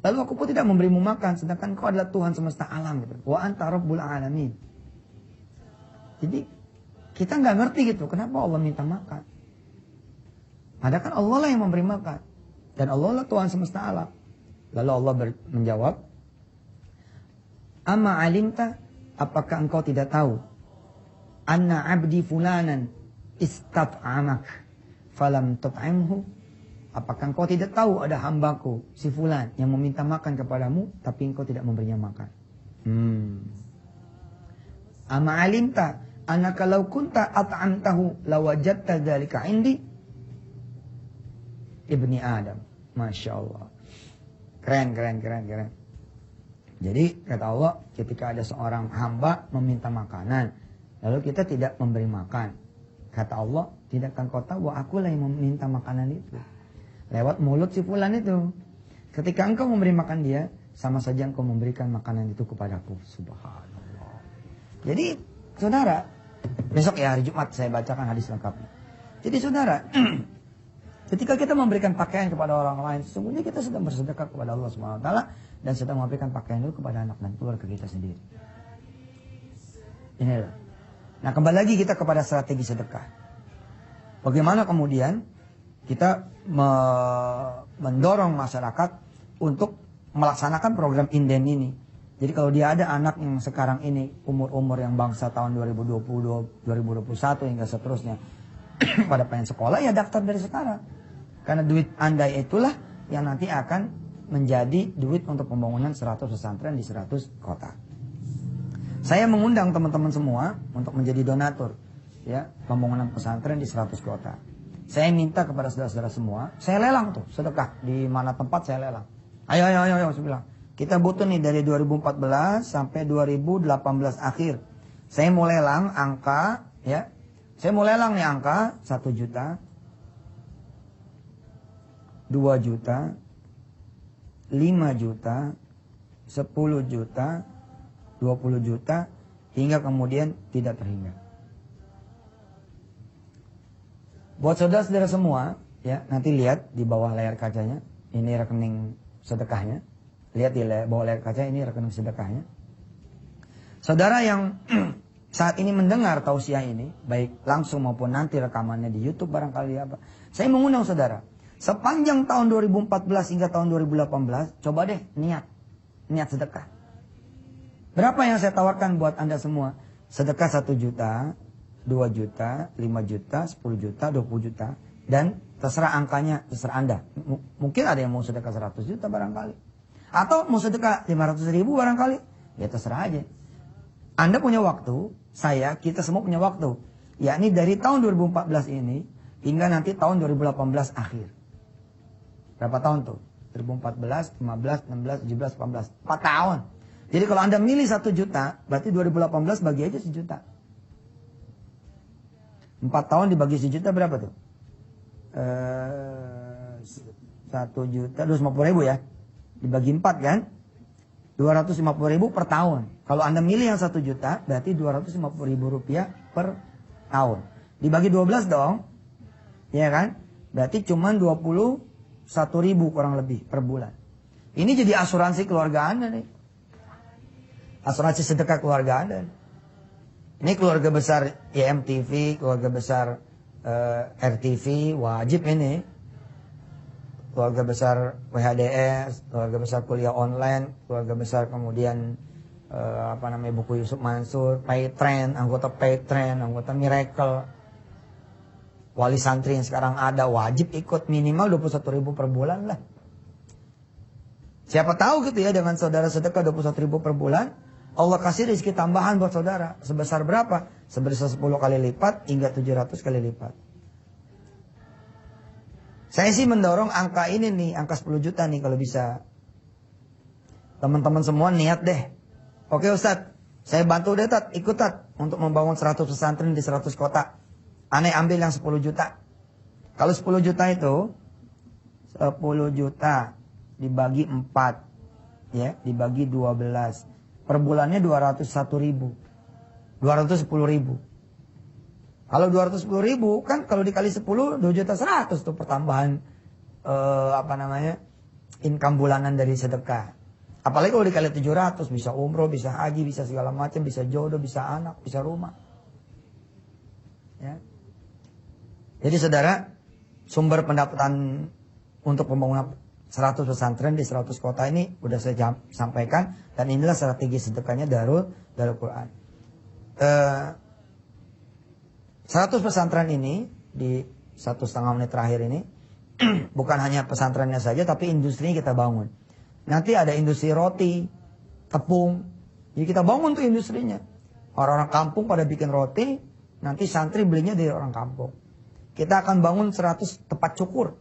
lalu aku pun tidak memberimu makan, sedangkan engkau adalah Tuhan semesta alam, gitu. Wa anta rabbul alamin. Jadi kita nggak ngerti gitu, kenapa Allah minta makan. Padahal kan Allah lah yang memberi makan. Dan Allah lah Tuhan semesta alam. Lalu Allah menjawab, Amma alimta, apakah engkau tidak tahu, Anna abdi fulanan istat'amak falam tut'imhu. Apakah engkau tidak tahu ada hambaku, si fulan, yang meminta makan kepadamu, tapi engkau tidak memberinya makan. Amma alimta, anaka law kunta at'amtahu lawajadta dzalika indi ibni Adam. Masya Allah. Keren. Jadi kata Allah, ketika ada seorang hamba meminta makanan, lalu kita tidak memberi makan, kata Allah, tidakkah kau tahu bahwa akulah yang meminta makanan itu lewat mulut si fulan itu. Ketika engkau memberi makan dia, sama saja engkau memberikan makanan itu kepadaku. Subhanallah. Jadi saudara, besok ya hari Jumat saya bacakan hadis lengkapnya. Jadi saudara, ketika kita memberikan pakaian kepada orang lain, sesungguhnya kita sedang bersedekah kepada Allah SWT dan sedang memberikan pakaian itu kepada anak dan keluarga kita sendiri. Inilah. Nah, kembali lagi kita kepada strategi sedekah. Bagaimana kemudian kita mendorong masyarakat untuk melaksanakan program inden ini. Jadi kalau dia ada anak yang sekarang ini umur-umur yang bangsa tahun 2020, 2021 hingga seterusnya pada pengen sekolah, ya daftar dari sekarang. Karena duit Anda itulah yang nanti akan menjadi duit untuk pembangunan 100 pesantren di 100 kota. Saya mengundang teman-teman semua untuk menjadi donatur, ya, pembangunan pesantren di 100 kota. Saya minta kepada saudara-saudara semua, saya lelang tuh sedekah di mana tempat saya lelang. Ayo, saya bilang. Kita butuh nih dari 2014 sampai 2018 akhir. Saya mau lelang angka, ya. Saya mau lelang nih angka 1 juta, 2 juta, 5 juta, 10 juta, 20 juta, hingga kemudian tidak terhingga. Buat saudara-saudara semua, ya, nanti lihat di bawah layar kacanya, ini rekening sedekahnya. Lihat di bawah layar kaca, ini rekening sedekahnya. Saudara yang saat ini mendengar tausiah ini, baik langsung maupun nanti rekamannya di YouTube barangkali apa, saya mengundang saudara, sepanjang tahun 2014 hingga tahun 2018, coba deh niat sedekah. Berapa yang saya tawarkan buat Anda semua? Sedekah 1 juta, 2 juta, 5 juta, 10 juta, 20 juta. Dan terserah angkanya, terserah Anda. Mungkin ada yang mau sedekah 100 juta barangkali. Atau mau sedekah 500 ribu barangkali. Ya terserah aja. Anda punya waktu, kita semua punya waktu. Yakni dari tahun 2014 ini hingga nanti tahun 2018 akhir. Berapa tahun tuh? 2014, 15, 16, 17, 18. 4 tahun. Jadi kalau Anda milih 1 juta, berarti 2018 bagi aja 1 juta. 4 tahun dibagi 1 juta berapa tuh? 1 juta, 250 ribu ya. Dibagi 4 kan? 250 ribu per tahun. Kalau Anda milih yang 1 juta, berarti 250 ribu rupiah per tahun. Dibagi 12 dong. Ya kan? Berarti cuma 21 ribu kurang lebih per bulan. Ini jadi asuransi keluarga Anda nih. Asuransi sedekah keluarga Anda. Ini keluarga besar IMTV, keluarga besar RTV, wajib ini. Keluarga besar WHDS, keluarga besar kuliah online, keluarga besar kemudian buku Yusuf Mansur, Paytrend, anggota Paytrend, anggota Miracle, wali santri yang sekarang ada, wajib ikut minimal 21 ribu per bulan lah. Siapa tahu gitu ya, dengan saudara sedekah 21 ribu per bulan, Allah kasih rezeki tambahan buat saudara. Sebesar berapa? Sebesar 10 kali lipat hingga 700 kali lipat. Saya sih mendorong angka ini nih, angka 10 juta nih kalau bisa. Teman-teman semua niat deh. Oke Ustadz, saya bantu deh Tat, ikut Tat, untuk membangun 100 pesantren di 100 kota. Aneh ambil yang 10 juta. Kalau 10 juta itu, 10 juta dibagi 4, ya, dibagi 12. Per bulannya 201 ribu. 210 ribu. Kalau 210 ribu, kan kalau dikali 10, 2 juta 100 tuh pertambahan, income bulanan dari sedekah. Apalagi kalau dikali 700, bisa umroh, bisa haji, bisa segala macam, bisa jodoh, bisa anak, bisa rumah. Ya. Jadi saudara, sumber pendapatan untuk pembangunan 100 pesantren di 100 kota ini udah saya sampaikan, dan inilah strategi sedekahnya Darul Quran. 100 pesantren ini di 1,5 menit terakhir ini bukan hanya pesantrennya saja, tapi industrinya kita bangun. Nanti ada industri roti, tepung. Jadi kita bangun tuh industrinya. Orang-orang kampung pada bikin roti, nanti santri belinya dari orang kampung. Kita akan bangun 100 tempat cukur.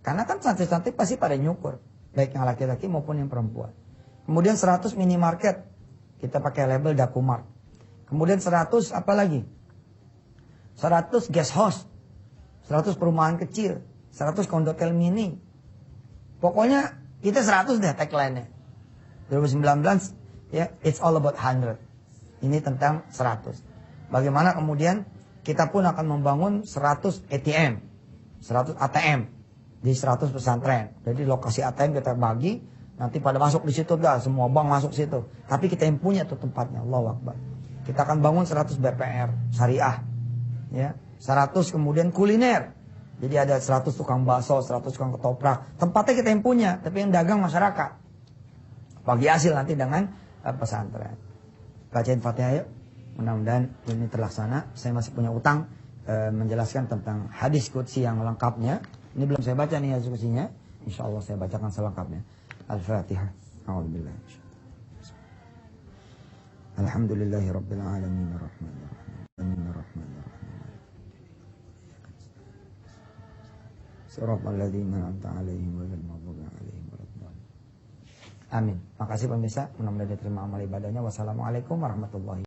Karena kan santri-santri pasti pada nyukur, baik yang laki-laki maupun yang perempuan. Kemudian 100 minimarket, kita pakai label Dakumart. Kemudian 100 apa lagi? 100 guest house, 100 perumahan kecil, 100 kondotel mini. Pokoknya kita 100 deh tagline-nya. 2019 ya, it's all about 100. Ini tentang 100. Bagaimana kemudian kita pun akan membangun 100 ATM, 100 ATM di 100 pesantren. Jadi lokasi ATM kita bagi, nanti pada masuk di situ dah, semua bank masuk situ. Tapi kita yang punya tuh tempatnya, Allahu Akbar. Kita akan bangun 100 BPR syariah. Ya, 100 kemudian kuliner. Jadi ada 100 tukang bakso, 100 tukang ketoprak. Tempatnya kita yang punya, tapi yang dagang masyarakat. Bagi hasil nanti dengan pesantren. Bacain Fatihah yuk. Mudah-mudahan ini terlaksana. Saya masih punya utang menjelaskan tentang hadis qudsi yang lengkapnya. Ini belum saya baca nih hadis qudsinya. Insyaallah saya bacakan selengkapnya. Al-Fatihah. A'udzubillah. Alhamdulillahirabbil alamin arrahmanir rahim. Siratal ladzina an'amta 'alaihim ghairil maghdubi 'alaihim waladdallin. Amin. Makasih pemirsa, mudah-mudahan diterima amal ibadahnya. Wassalamualaikum warahmatullahi wabarakatuh.